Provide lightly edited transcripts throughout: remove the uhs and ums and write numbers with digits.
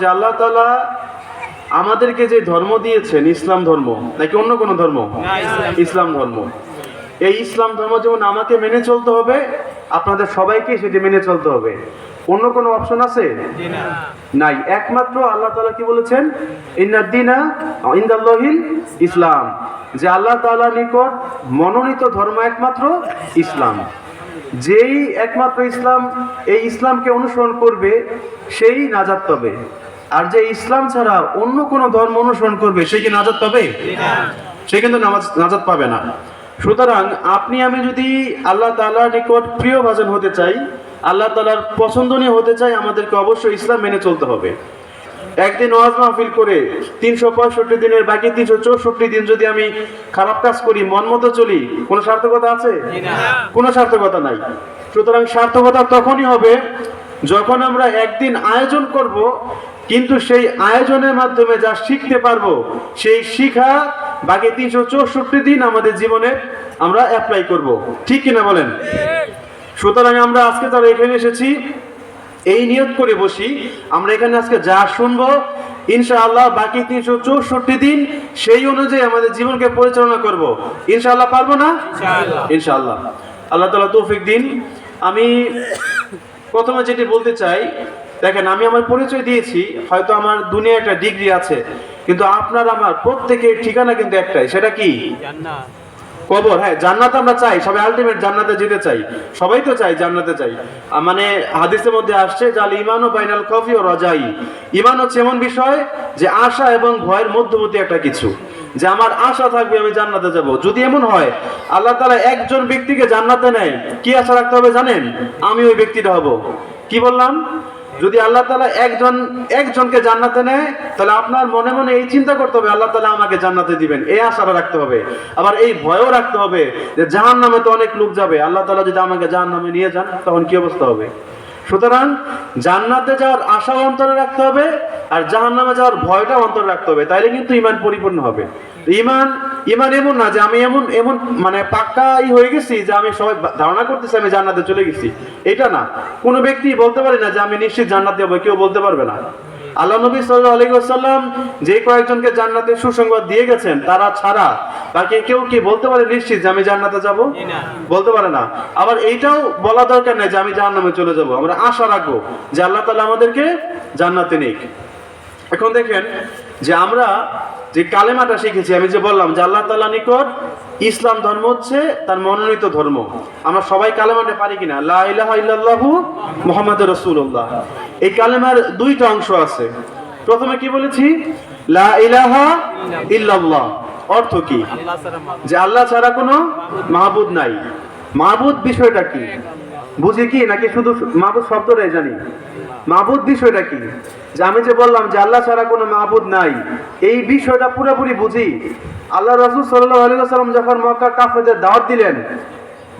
যে আল্লাহ তাআলা আমাদেরকে যে ধর্ম দিয়েছেন, ইসলাম ধর্ম নাকি অন্য কোনো ধর্ম? ইসলাম ধর্ম। এই ইসলাম ধর্ম যেমন আমাকে মেনে চলতে হবে, আপনাদের সবাইকে সেটি মেনে চলতে হবে। অন্য কোনো অপশন আছে? নাই। একমাত্র আল্লাহ তাআলা কি বলেছেন? ইন্নাদ দীনা ইনদাল্লাহিল ইসলাম, যে আল্লাহ তাআলার নিকট মনোনীত ধর্ম একমাত্র ইসলাম। যেই একমাত্র ইসলাম, এই ইসলামকে অনুসরণ করবে সেই নাজাত পাবে। আর যে ইসলাম ছাড়া অন্য কোনো ধর্ম অনুসরণ করবে সে কি নাজাত পাবে? সে কিন্তু নাজাত পাবে না। সুতরাং আপনি আমি যদি আল্লাহ তাআলার নিকট প্রিয় ভাজন হতে চাই, আল্লাহ তাআলার পছন্দনীয় হতে চাই, আমাদেরকে অবশ্যই ইসলাম মেনে চলতে হবে। একদিন ওয়াজ মাহফিল করে 365 দিনের বাকি 364 দিন যদি আমি খারাপ কাজ করি, মন মতো চলি, কোনো সার্থকতা আছে? কোনো সার্থকতা নাই। সুতরাং সার্থকতা তখনই হবে যখন আমরা একদিন আয়োজন করব, কিন্তু সেই আয়োজনের মাধ্যমে যা শিখতে পারবো সেই শিখা বাকি 364 দিন আমাদের জীবনে আমরা অ্যাপ্লাই করব। ঠিক কিনা বলেন? সুতরাং আমরা আজকে যারা এখানে এসেছি এই নিয়ত করে বসি, আমরা এখানে আজকে যা শুনবো ইনশাআল্লাহ বাকি 364 দিন সেই অনুযায়ী আমাদের জীবনকে পরিচালনা করব। ইনশাআল্লাহ পারবো না? ইনশাআল্লাহ। আল্লাহ তাআলা তৌফিক দিন। আমি প্রথমে যেটি বলতে চাই, দেখেন আমি আমার পরিচয় দিয়েছি, হয়তো আমার দুনিয়া একটা ডিগ্রি আছে, কিন্তু আপনার আমার প্রত্যেকের ঠিকানা কিন্তু একটাই। সেটা কি? কবর। হ্যাঁ, জান্নাত আমরা চাই, সবাই আলটিমেট জান্নাতে যেতে চাই, সবাই তো চাই জান্নাতে চাই। মানে হাদিসের মধ্যে আসছে জাল ঈমানু বাইনাল খাউফি ওয়া রাজাই। ঈমান হচ্ছে এমন বিষয় যে আশা এবং ভয়ের মধ্যবর্তী একটা কিছু, যে আমার আশা থাকবে আমি জান্নাতে যাব। যদি এমন হয় আল্লাহ তাআলা একজন ব্যক্তিকে জান্নাতে নেয়, কি আশা রাখতে হবে জানেন? আমি ওই ব্যক্তিটা হব। কি বললাম? যদি আল্লাহ তাআলা একজনকে জান্নাতে নেয়, তাহলে আপনার মনে মনে এই চিন্তা করতে হবে আল্লাহ তাআলা আমাকে জান্নাতে দিবেন, এই আশাটা রাখতে হবে। আবার এই ভয়ও রাখতে হবে যে জাহান্নামে তো অনেক লোক যাবে, আল্লাহ তাআলা যদি আমাকে জাহান্নামে নিয়ে যান তখন কি অবস্থা হবে? সুতরাং জান্নাতে যাওয়ার আশাও অন্তরে রাখতে হবে, আর জাহান্নামে যাওয়ার ভয়টাও অন্তরে রাখতে হবে, তাইলে কিন্তু ঈমান পরিপূর্ণ হবে। ঈমান এমন না যে আমি এমন মানে পাক্কাই হয়ে গেছি যে আমি সবাই ধারণা করতেছি আমি জান্নাতে চলে গেছি, এটা না। কোনো ব্যক্তি বলতে পারে না যে আমি নিশ্চিত জান্নাতে যাবো, কেউ বলতে পারবে না। আল্লাহ নবী সাল্লাল্লাহু আলাইহি ওয়াসাল্লাম যে কয়েকজনকে জান্নাতের সুসংবাদ দিয়ে গেছেন, তারা ছাড়া বাকি কেউ কি বলতে পারে নিশ্চিত যে আমি জান্নাতে যাব? বলতে পারে না। আবার এইটাও বলা দরকার নেই যে আমি জাহান্নামে চলে যাব। আমরা আশা রাখবো যে আল্লাহ তাআলা আমাদেরকে জান্নাতে নিক। এখন দেখেন যে আমরা যে কালেমাটা শিখেছি, আমি যে বললাম যে আল্লাহ তাআলার নিকট ইসলাম ধর্ম হচ্ছে তার মনোনীত ধর্ম। আমরা সবাই কালেমাটা পারি কিনা? লা ইলাহা ইল্লাল্লাহু মুহাম্মাদুর রাসূলুল্লাহ। এই কালেমার দুইটা অংশ আছে। প্রথমে কি বলেছি? লা ইলাহা ইল্লাল্লাহ। অর্থ কি? যে আল্লাহ ছাড়া কোনো মাহবুদ নাই। মাহবুদ বিষয়টা কি বুঝি কি, নাকি শুধু মাহবুদ শব্দটাই জানি? মাহবুদ বিষয়টা কি? যে আমি যে বললাম যে আল্লাহ ছাড়া কোনো মাহবুদ নাই, এই বিষয়টা পুরোপুরি বুঝি। আল্লাহ রাসূল সাল্লাল্লাহু আলাইহি ওয়াসাল্লাম যখন মক্কা কাফেরদের দাওয়াত দিলেন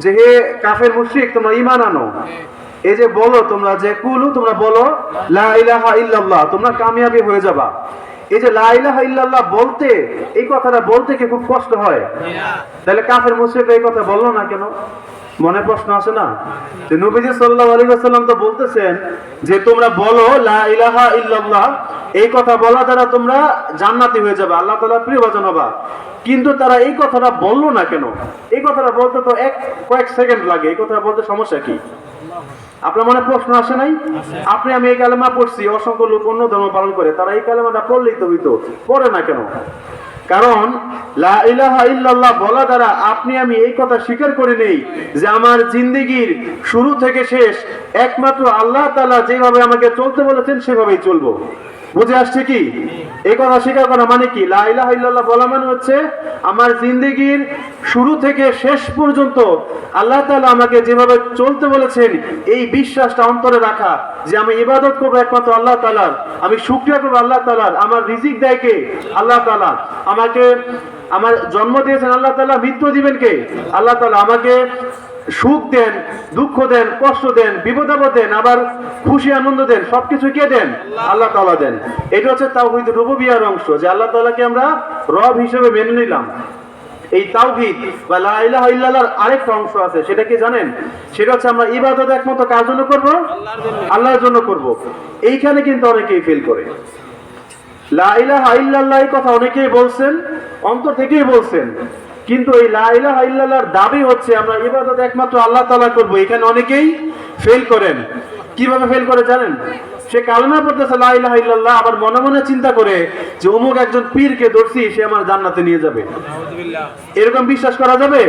যে হে কাফের মুশরিক তোমরা ঈমান আনো, এই যে বলো তোমরা যে কুলু, তোমরা বলো লা ইলাহা ইল্লাল্লাহ, তোমরা কামিয়াবি হয়ে যাবা। এই যে লা ইলাহা ইল্লাল্লাহ বলতে, এই কথাটা বলতে কি খুব কষ্ট হয়? তাহলে কাফের মুশরিকরা এই কথা বললো না কেন? মনে প্রশ্ন আসে না? যে নবীজি সাল্লাল্লাহু আলাইহি ওয়াসাল্লাম তো বলতেছেন যে তোমরা বলো লা ইলাহা ইল্লাল্লাহ, এই কথা বলা দ্বারা তোমরা জান্নাতি হয়ে যাবে, আল্লাহ তাআলার প্রিয়ভাজন হবা। কিন্তু তারা এই কথাটা বললো না কেন? এই কথাটা বলতে তো কয়েক সেকেন্ড লাগে, এই কথাটা বলতে সমস্যা কি? আপনার মনে প্রশ্ন আসে নাই? আপনি আমি এই কালেমা পড়ছি, অসংখ্য লোক অন্য ধর্ম পালন করে, তারা এই কালেমাটা পড়লেই তো হইতো, পড়ে না কেন? কারণ লা ইলাহা ইল্লাল্লাহ বলা দ্বারা আপনি আমি এই কথা স্বীকার করে নেই যে আমার জিন্দেগির শুরু থেকে শেষ একমাত্র আল্লাহ তাআলা যেভাবে আমাকে চলতে বলেছেন সেভাবেই চলবো। বুঝে আসছে কি? এই কথা স্বীকার করা মানে কি? লা ইলাহা ইল্লাল্লাহ বলা মানে হচ্ছে আমার জিন্দেগির শুরু থেকে শেষ পর্যন্ত আল্লাহ তাআলা আমাকে যেভাবে চলতে বলেছেন এই বিশ্বাসটা অন্তরে রাখা, যে আমি ইবাদত করবো একমাত্র আল্লাহ তাআলার, আমি শুকরিয়া করবো আল্লাহ তাআলার, আমার রিজিক দেয় কে? আল্লাহ তাআলা। আমাকে আমার জন্ম দিয়েছেন আল্লাহ তাআলা, মৃত্যু দিবেন কে? আল্লাহ তাআলা। আমাকে সুখ দেন, দুঃখ দেন, কষ্ট দেন, বিপদ আপদ দেন, আবার খুশি আনন্দ দেন, সবকিছু কে দেন? আল্লাহ তাআলা দেন। এটা হচ্ছে তাওহীদ রুবুবিয়্যার অংশ, যে আল্লাহ তাআলাকে আমরা রব হিসেবে মেনে নিলাম। এই তাওহীদ বা লা ইলাহা ইল্লাল্লাহর আরেকটা অংশ আছে, সেটা কি জানেন? সেটা হচ্ছে আমরা ইবাদত একমাত্র কার জন্য করব? আল্লাহর জন্য করব। এইখানে কিন্তু অনেকেই ফেল করে। লা ইলাহা ইল্লাল্লাহ এই কথা অনেকেই বলছেন, অন্তর থেকেই বলছেন, কিন্তু এই লা ইলাহা ইল্লাল্লাহর দাবি হচ্ছে আমরা ইবাদত একমাত্র আল্লাহ তাআলা করব। এখানে অনেকেই ফেল করেন। কিভাবে ফেল করে জানেন? সে কালেমা পড়তেছে লা ইলাহা ইল্লাল্লাহ, আবার মনে মনে চিন্তা করে যে অমুক একজন পীরকে ধরছি, সে আমার জান্নাতে নিয়ে যাবে। এরকম বিশ্বাস করা যাবে?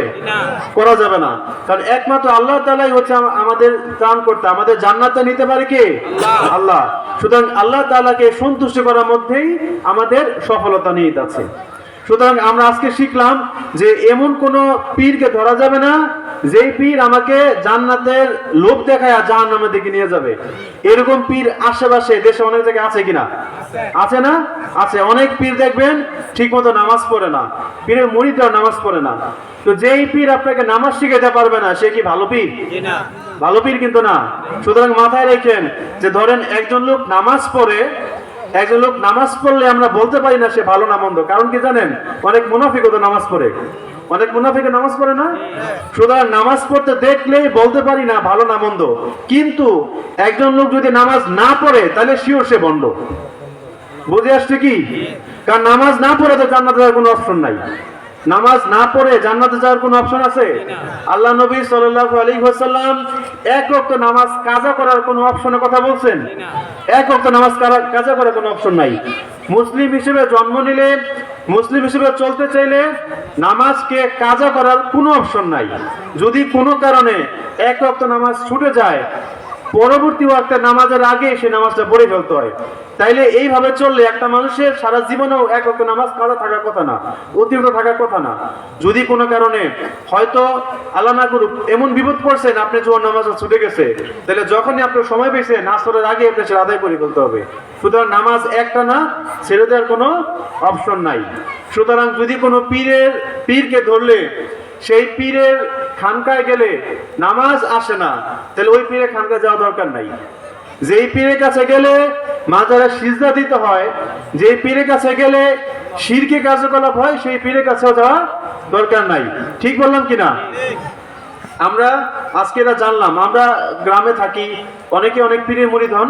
করা যাবে না। কারণ একমাত্র আল্লাহ তাআলাই হচ্ছে আমাদের ত্রাণ করতে, আমাদের জান্নাতে নিতে পারে কে? আল্লাহ। সুতরাং আল্লাহ তাআলাকে সন্তুষ্ট করার মধ্যেই আমাদের সফলতা নিহিত আছে। সুতরাং আমরা আজকে শিখলাম যে এমন কোন পীরকে ধরা যাবে না যেই পীর আমাকে জান্নাতের লোভ দেখায় জাহান্নামের দিকে নিয়ে যাবে। এরকম পীর আশেপাশে দেশে অনেক জায়গায় আছে কিনা? আছে না? আছে। অনেক পীর দেখবেন ঠিক মতো নামাজ পড়ে না, পীরের মুরিদরা নামাজ পড়ে না। তো যেই পীর আপনাকে নামাজ শিখাতে পারবে না, সে কি ভালো পীর? ভালো পীর কিন্তু না। সুতরাং মাথায় রাখেন যে ধরেন একজন লোক নামাজ পড়ে, একজন লোক নামাজ পড়লে আমরা বলতে পারি না সে ভালো না মন্দ। কারণ কি জানেন? অনেক মুনাফিকও তো নামাজ পড়ে, অনেক মুনাফিক নামাজ পড়ে না। সুতরাং নামাজ পড়তে দেখলেই বলতে পারি না ভালো না মন্দ। কিন্তু একজন লোক যদি নামাজ না পড়ে তাহলে শিওর সে ভণ্ড। বুঝে আসছে কি? কারণ নামাজ না পড়ে তো জান্নাতে যাওয়ার কোনো অপশন নাই। নামাজ না পড়ে জান্নাতে যাওয়ার কোনো অপশন আছে? আল্লাহ নবী সাল্লাল্লাহু আলাইহি ওয়াসাল্লাম এক ওয়াক্ত নামাজ কাজা করার কোনো অপশনের কথা বলছেন? এক ওয়াক্ত নামাজ কাজা করার কোনো অপশন নাই। মুসলিম হিসেবে জন্ম নিলে, মুসলিম হিসেবে চলতে চাইলে নামাজকে কাজা করার কোনো অপশন নাই। যদি কোনো কারণে এক ওয়াক্ত নামাজ ছুটে যায়, পরবর্তী ওয়াক্তে নামাজের আগে সে নামাজটা পড়ে ফেলতে হয়। তাইলে এইভাবে চললে একটা মানুষের সারা জীবনেও এক ওয়াক্ত নামাজ কাজা থাকার কথা না, অতিরিক্ত থাকার কথা না। যদি কোনো কারণে হয়তো আল্লাহ না করুক এমন বিপদ পড়ছেন আপনি জোহর নামাজটা ছুটে গেছে, তাহলে যখনই আপনার সময় পেয়েছেন আসরের আগে আপনি সেটা আদায় করে ফেলতে হবে। সুতরাং নামাজ একটা না, ছেড়ে দেওয়ার কোনো অপশন নাই। সুতরাং যদি কোনো পীরকে ধরলে সেই পীরের খানকায় গেলে নামাজ আসে না, তাহলে ওই পীরের খানকায় যাওয়া দরকার নাই। যেই পীরের কাছে গেলে মাজারে সিজদা দিতে হয়, যেই পীরের কাছে গেলে শিরকি কার্যকলাপ হয়, সেই পীরের কাছেও যাওয়া দরকার নাই। ঠিক বললাম কিনা? আমরা আজকে এটা জানলাম। আমরা গ্রামে থাকি, অনেকে অনেক পীরের মুরিদ হন,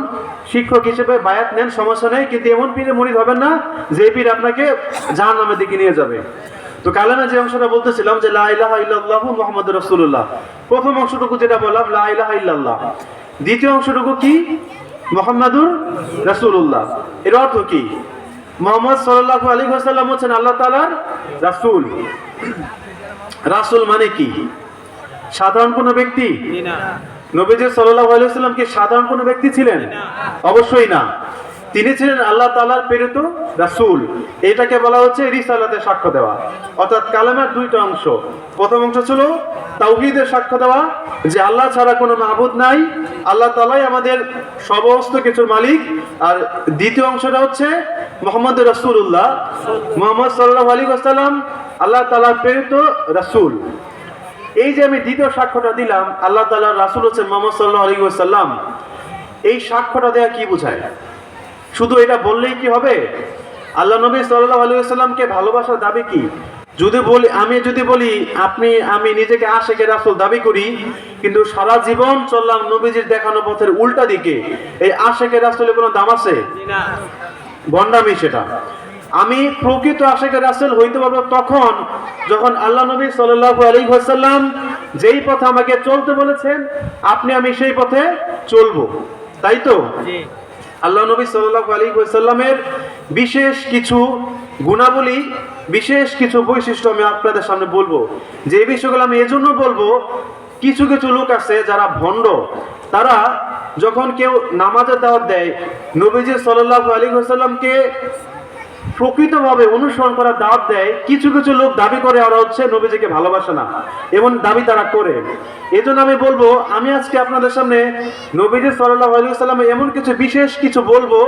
শিক্ষক হিসেবে বায়াত নেন, সমস্যা নেই, কিন্তু এমন পীরের মুরিদ হবেন না যে পীর আপনাকে জাহান্নামের দিকে নিয়ে যাবে। তো কালেমা যে অংশটা বলতেছিলাম যে লা ইলাহা ইল্লাল্লাহু মুহাম্মাদুর রাসূলুল্লাহ, প্রথম অংশটুকু যেটা বললাম লা ইলাহা ইল্লাল্লাহ, দ্বিতীয় অংশটুকু কি? মুহাম্মাদুর রাসূলুল্লাহ। এর অর্থ কি? মুহাম্মদ সাল্লাল্লাহু আলাইহি ওয়াসাল্লাম হচ্ছেন আল্লাহ তাআলার রাসূল। রাসূল মানে কি? সাধারণ কোনো ব্যক্তি? নবীজি সাল্লাল্লাহু আলাইহি ওয়াসাল্লাম কি সাধারণ কোনো ব্যক্তি ছিলেন? অবশ্যই না। তিনি ছিলেন আল্লাহ তাআলার প্রেরিত রাসূল। এটাকে বলা হচ্ছে রিসালাতের সাক্ষ্য দেওয়া। অর্থাৎ কালেমার দুইটা অংশ। প্রথম অংশ ছিল তাওহীদের সাক্ষ্য দেওয়া যে আল্লাহ ছাড়া কোনো মাবুদ নাই, আল্লাহ তাআলাই আমাদের সমস্ত কিছুর মালিক। আর দ্বিতীয় অংশটা হচ্ছে মুহাম্মদুর রাসূলুল্লাহ, মুহাম্মদ সাল্লাল্লাহু আলাইহি ওয়াসাল্লাম আল্লাহ তাআলার প্রেরিত রাসূল। এই যে আমি দ্বিতীয় সাক্ষ্যটা দিলাম আল্লাহ তাআলার রাসূল হচ্ছে মুহাম্মদ সাল্লাল্লাহু আলাইহি ওয়াসাল্লাম, এই সাক্ষ্যটা দেওয়া কি বোঝায়? শুধু এটা বললেই কি হবে? আল্লাহ নবী সাল্লাল্লাহু আলাইহি ওয়াসাল্লামকে ভালোবাসার দাবি কি? যদি বলি আমি নিজেকে আশিকে রাসূল দাবি করি, কিন্তু সারা জীবন চললাম নবীজির দেখানো পথের উল্টা দিকে, এই আশিকে রাসূলের কোনো দাম আছে? না, ভণ্ডামি সেটা। আমি প্রকৃত আশিকে রাসূল হইতে পারবো তখন যখন আল্লাহ নবী সাল্লাল্লাহু আলাইহি ওয়াসাল্লাম যেই পথে আমাকে চলতে বলেছেন আমি সেই পথে চলবো, তাই তো? আল্লাহ নবী সাল্লাল্লাহু আলাইহি ওয়াসাল্লামের বিশেষ কিছু গুণাবলী, বিশেষ কিছু বৈশিষ্ট্য আমি আপনাদের সামনে বলবো। যে বিষয়গুলো আমি এজন্য বলবো, কিছু কিছু লোক আছে যারা ভণ্ড, তারা যখন কেউ নামাজের দাওয়াত দেয়, নবীজি সাল্লাল্লাহু আলাইহি ওয়াসাল্লামকে প্রকৃতভাবে অনুসরণ করার দাওয়াত দেয়, কিছু কিছু লোক দাবি করে ওরা হচ্ছে নবীজিকে ভালোবাসে না, এমন দাবি তারা করে। এজন্য আমি বলবো, আমি আজকে আপনাদের সামনে নবীজি সাল্লাল্লাহু আলাইহি ওয়াসাল্লাম এমন কিছু বিশেষ কিছু বলবো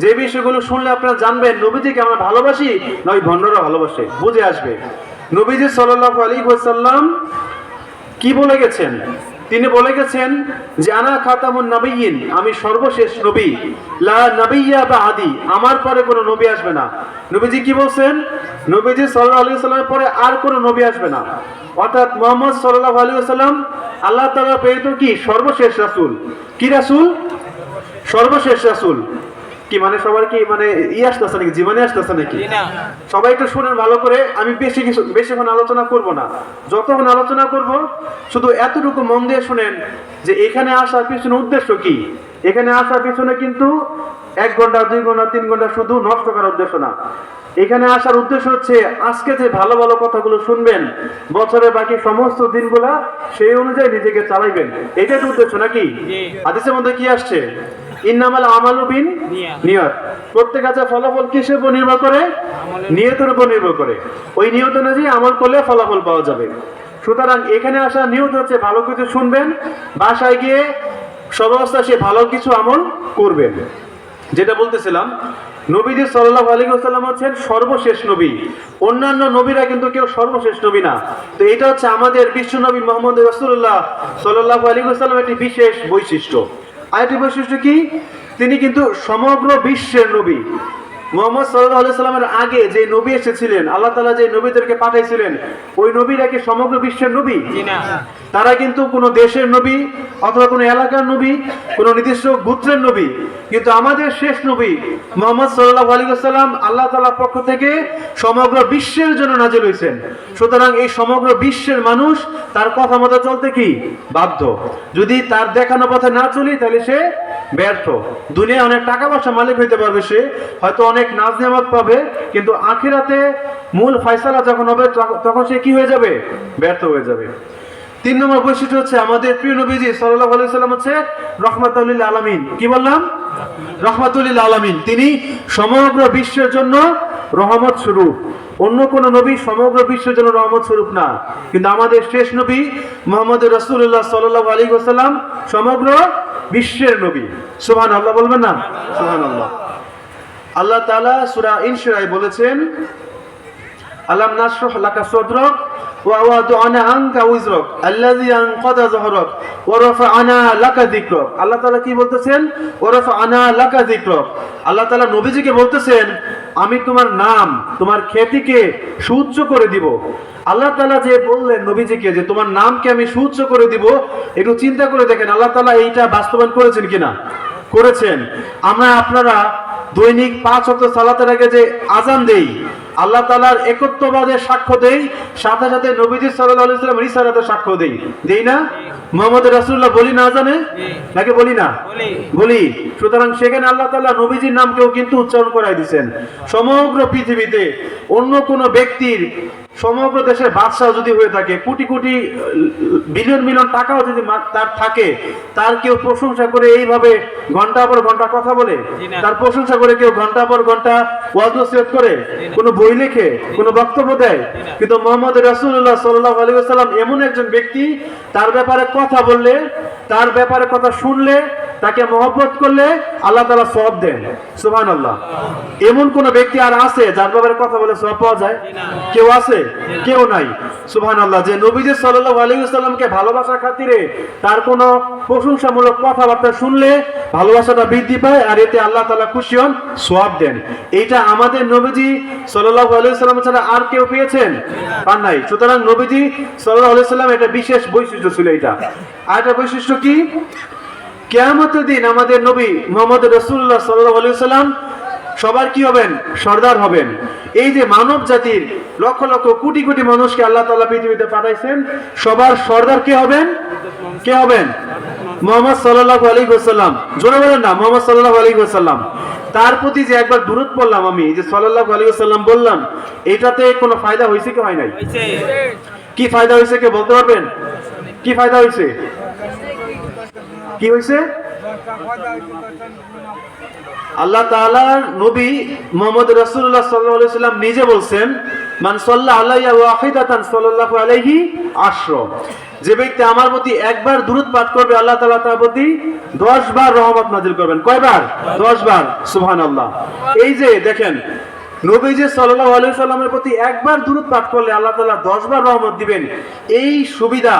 যে বিষয়গুলো শুনলে আপনারা জানবেন নবীজিকে আমরা ভালোবাসি না ওই ভণ্ডরা ভালোবাসে, বুঝে আসবে। নবীজি সাল্লাল্লাহু আলাইহি ওয়াসাল্লাম কি বলে গেছেন? তিনি বলে গেছেন যে আনা খাতামুন নাবিয়্যিন, আমি সর্বশেষ নবী, লা নাবিয়্যা বা'দি, আমার পরে কোনো নবী আসবে না। নবীজি কি বলছেন? নবীজি সাল্লাল্লাহু আলাইহি ওয়াসাল্লামের পরে আর কোনো নবী আসবে না, অর্থাৎ মুহাম্মদ সাল্লাল্লাহু আলাইহি ওয়াসাল্লাম আল্লাহ তাআলা প্রেরিত কি সর্বশেষ রাসূল। কি রাসূল? সর্বশেষ রাসূল। কি মানে সবার কি মানে আসতেছে নাকি, জীবনে আসতেছে নাকি? সবাই একটু শুনেন ভালো করে, আমি বেশিক্ষণ আলোচনা করব না, যতক্ষণ আলোচনা করব শুধু এতটুকু মন দিয়ে শুনেন যে এখানে আসার পিছনে উদ্দেশ্য কি। এখানে আসার পিছনে কিন্তু 1 ঘন্টা 2 ঘন্টা 3 ঘন্টা শুধু নষ্ট করার উদ্দেশ্য না। এখানে আসার উদ্দেশ্য হচ্ছে আজকে যে ভালো ভালো কথাগুলো শুনবেন, বছরের বাকি সমস্ত দিনগুলা সেই অনুযায়ী নিজেকে চালাইবেন, এটাই তো উদ্দেশ্য নাকি? হাদিসের মধ্যে কি আসছে? ইন্নামাল আমালু বিন নিয়ত। প্রত্যেক কাজের ফলাফল কিসের উপর নির্ভর করে? নিয়তের উপর নির্ভর করে। ওই নিয়ত অনুযায়ী আমল করলে ফলাফল পাওয়া যাবে। সুতরাং এখানে আসা নিয়ত হচ্ছে ভালো কিছু শুনবেন, বাসায় গিয়ে সর্বাবস্থা সে ভালো কিছু আমল করবেন। যেটা বলতেছিলাম, নবীজি সাল্লাল্লাহু আলাইহি ওয়াসাল্লাম হচ্ছেন সর্বশেষ নবী। অন্যান্য নবীরা কিন্তু কেউ সর্বশেষ নবী না। তো এটা হচ্ছে আমাদের বিশ্ব নবী মুহাম্মদ রাসূলুল্লাহ সাল্লাল্লাহু আলাইহি ওয়াসাল্লামের একটি বিশেষ বৈশিষ্ট্য। আরেকটি বৈশিষ্ট্য কি? তিনি কিন্তু সমগ্র বিশ্বের নবী। মুহাম্মদ সাল্লাল্লাহু আলাইহি ওয়াসাল্লামের আগে যে নবী এসেছিলেন, আল্লাহ তাআলা যে নবীদেরকে পাঠাইছিলেন, ওই নবীরা কি সমগ্র বিশ্বের নবী? না। তারা কিন্তু কোনো দেশের নবী অথবা কোনো এলাকার নবী, কোনো নির্দিষ্ট গোত্রের নবী। কিন্তু আমাদের শেষ নবী মুহাম্মদ সাল্লাল্লাহু আলাইহি ওয়াসাল্লাম আল্লাহ তাআলার পক্ষ থেকে সমগ্র বিশ্বের জন্য নাজিল হয়েছেন। সুতরাং এই সমগ্র বিশ্বের মানুষ তার কথা মতো চলতে কি বাধ্য। যদি তার দেখানো পথে না চলি তাহলে সে ব্যর্থ। দুনিয়ায় অনেক টাকা পয়সা মালিক হইতে পারবে, সে হয়তো অনেক নাজ নেয়ামত পাবে, কিন্তু আখিরাতে মূল ফয়সালা যখন হবে তখন সে কি হয়ে যাবে? ব্যর্থ হয়ে যাবে। 3 নম্বর বৈশিষ্ট্য হচ্ছে আমাদের প্রিয় নবীজি সাল্লাল্লাহু আলাইহি ওয়াসাল্লাম হচ্ছে রাহমাতুল লিল আলামিন। কি বললাম? রাহমাতুল লিল আলামিন। তিনি সমগ্র বিশ্বের জন্য রহমত স্বরূপ। অন্য কোন নবী সমগ্র বিশ্বের জন্য রহমত স্বরূপ না, কিন্তু আমাদের শেষ নবী মুহাম্মদ রাসূলুল্লাহ সাল্লাল্লাহু আলাইহি ওয়াসাল্লাম সমগ্র বিশ্বের নবী। সুবহানাল্লাহ বলবেন না? সুবহানাল্লাহ। আল্লাহ তাআলা সূরা ইনশিরায় বলেছেন, আলাম নাশরাহ লাকা সাদরাক ওয়া ওয়াদা'না আনকা উযরাক আল্লাযী আনকাযা যাহরাক ওয়া রাফা'না লাকা যিকরাক। আল্লাহ তাআলা কি বলতেছেন? ওয়া রাফা'না লাকা যিকরাক। আল্লাহ তাআলা নবীজিকে বলতেছেন, আমি তোমার নাম, তোমার খ্যাতিকে সুউচ্চ করে দিব। আল্লাহ তাআলা যে বললেন নবীজিকে যে তোমার নামকে আমি সুউচ্চ করে দিব, একটু চিন্তা করে দেখেন আল্লাহ তাআলা এইটা বাস্তবায়ন করেছেন কিনা? করেছেন। আমরা আপনারা দৈনিক 5 ওয়াক্ত সালাতের আগে যে আযান দেই, আল্লাহ তাআলার একত্ববাদের সাক্ষ্য দেই, সাথে সাথে নবীজি সাল্লাল্লাহু আলাইহি ওয়াসাল্লাম রিসালাতের সাক্ষ্য দেই। দেই না? মুহাম্মদ রাসূলুল্লাহ বলি না আযানে? নাকি বলি না? বলি। সুতরাং সেখানে আল্লাহ তাআলা নবীজির নামকেও কিন্তু উচ্চারণ করাই দিয়েছেন। সমগ্র পৃথিবীতে অন্য কোন ব্যক্তির, সমগ্র দেশের বাদশাহ যদি হয়ে থাকে, কোটি কোটি বিলিয়ন মিলিয়ন টাকাও যদি তার থাকে, তার কেউ প্রশংসা করে এইভাবে ঘন্টা পর ঘন্টা কথা বলে? তার প্রশংসা করে কেউ ঘন্টা পর ঘন্টা ওয়াজ নসিহত করে? কোনো বই লেখে? কোনো বক্তব্য দেয়? কিন্তু মুহাম্মদ রাসূলুল্লাহ সাল্লাল্লাহু আলাইহি ওয়াসাল্লাম এমন একজন ব্যক্তি, তার ব্যাপারে কথা বললে, তার ব্যাপারে কথা শুনলে, তাকে মহব্বত করলে আল্লাহ তাআলা সওয়াব দেন। সুবহানাল্লাহ। এমন কোন ব্যক্তি আর আছে যার ব্যাপারে কথা বলে সওয়াব পাওয়া যায়? কেউ আছে? কেউ নাই। সুবহানাল্লাহ। যে নবীজি সাল্লাল্লাহু আলাইহি ওয়াসাল্লামকে ভালোবাসার খাতিরে তার কোন প্রশংসামূলক কথাবার্তা শুনলে ভালোবাসাটা বৃদ্ধি পায়, আর এতে আল্লাহ তাআলা খুশি হন, সওয়াব দেন। এইটা আমাদের নবীজি সাল্লাল্লাহু আলাইহি ওয়াসাল্লাম ছাড়া আর কেউ পেয়েছেন? পান নাই। সুতরাং নবীজি সাল্লাল্লাহু আলাইহি ওয়াসাল্লাম এটা বিশেষ বৈশিষ্ট্য ছিল। এটা আর একটা বৈশিষ্ট্য কি? কিয়ামতের দিন আমাদের নবী মুহাম্মদ রাসূলুল্লাহ সাল্লাল্লাহু আলাইহি ওয়াসাল্লাম সবার কি হবেন? সর্দার হবেন। এই যে মানব জাতির লক্ষ লক্ষ কোটি কোটি মানুষকে আল্লাহ তাআলা পৃথিবীতে পাঠাইছেন, সবার সর্দার কে হবেন? কে হবেন? মুহাম্মদ সাল্লাল্লাহু আলাইহি ওয়াসাল্লাম। জোরে বলেন না, মুহাম্মদ সাল্লাল্লাহু আলাইহি ওয়াসাল্লাম। তার প্রতি যে একবার দুরূদ পড়লাম, আমি যে সাল্লাল্লাহু আলাইহি ওয়াসাল্লাম বললাম, এটাতে কোনো ফায়দা হয়েছে কি হয় নাই? কি ফায়দা হয়েছে কে বলতে পারবেন? কি ফায়দা হয়েছে? কি হয়েছে? আল্লাহ তাআলার নবী মুহাম্মদ রাসূলুল্লাহ সাল্লাল্লাহু আলাইহি ওয়াসাল্লাম নিজে বলছেন, মান সাল্লা আলাইয়া ওয়াহিদাতান সাল্লাল্লাহু আলাইহি আশরা। যে ব্যক্তি আমার প্রতি একবার দুরূদ পাঠ করবে, আল্লাহ তাআলা তার প্রতি 10 বার রহমত নাযিল করবেন। কয়বার? 10 বার। সুবহানাল্লাহ। এই যে দেখেন, নবীজি সাল্লাল্লাহু আলাইহি ওয়াসাল্লামের প্রতি একবার দুরূদ পাঠ করলে আল্লাহ তাআলা 10 বার রহমত দিবেন। এই সুবিধা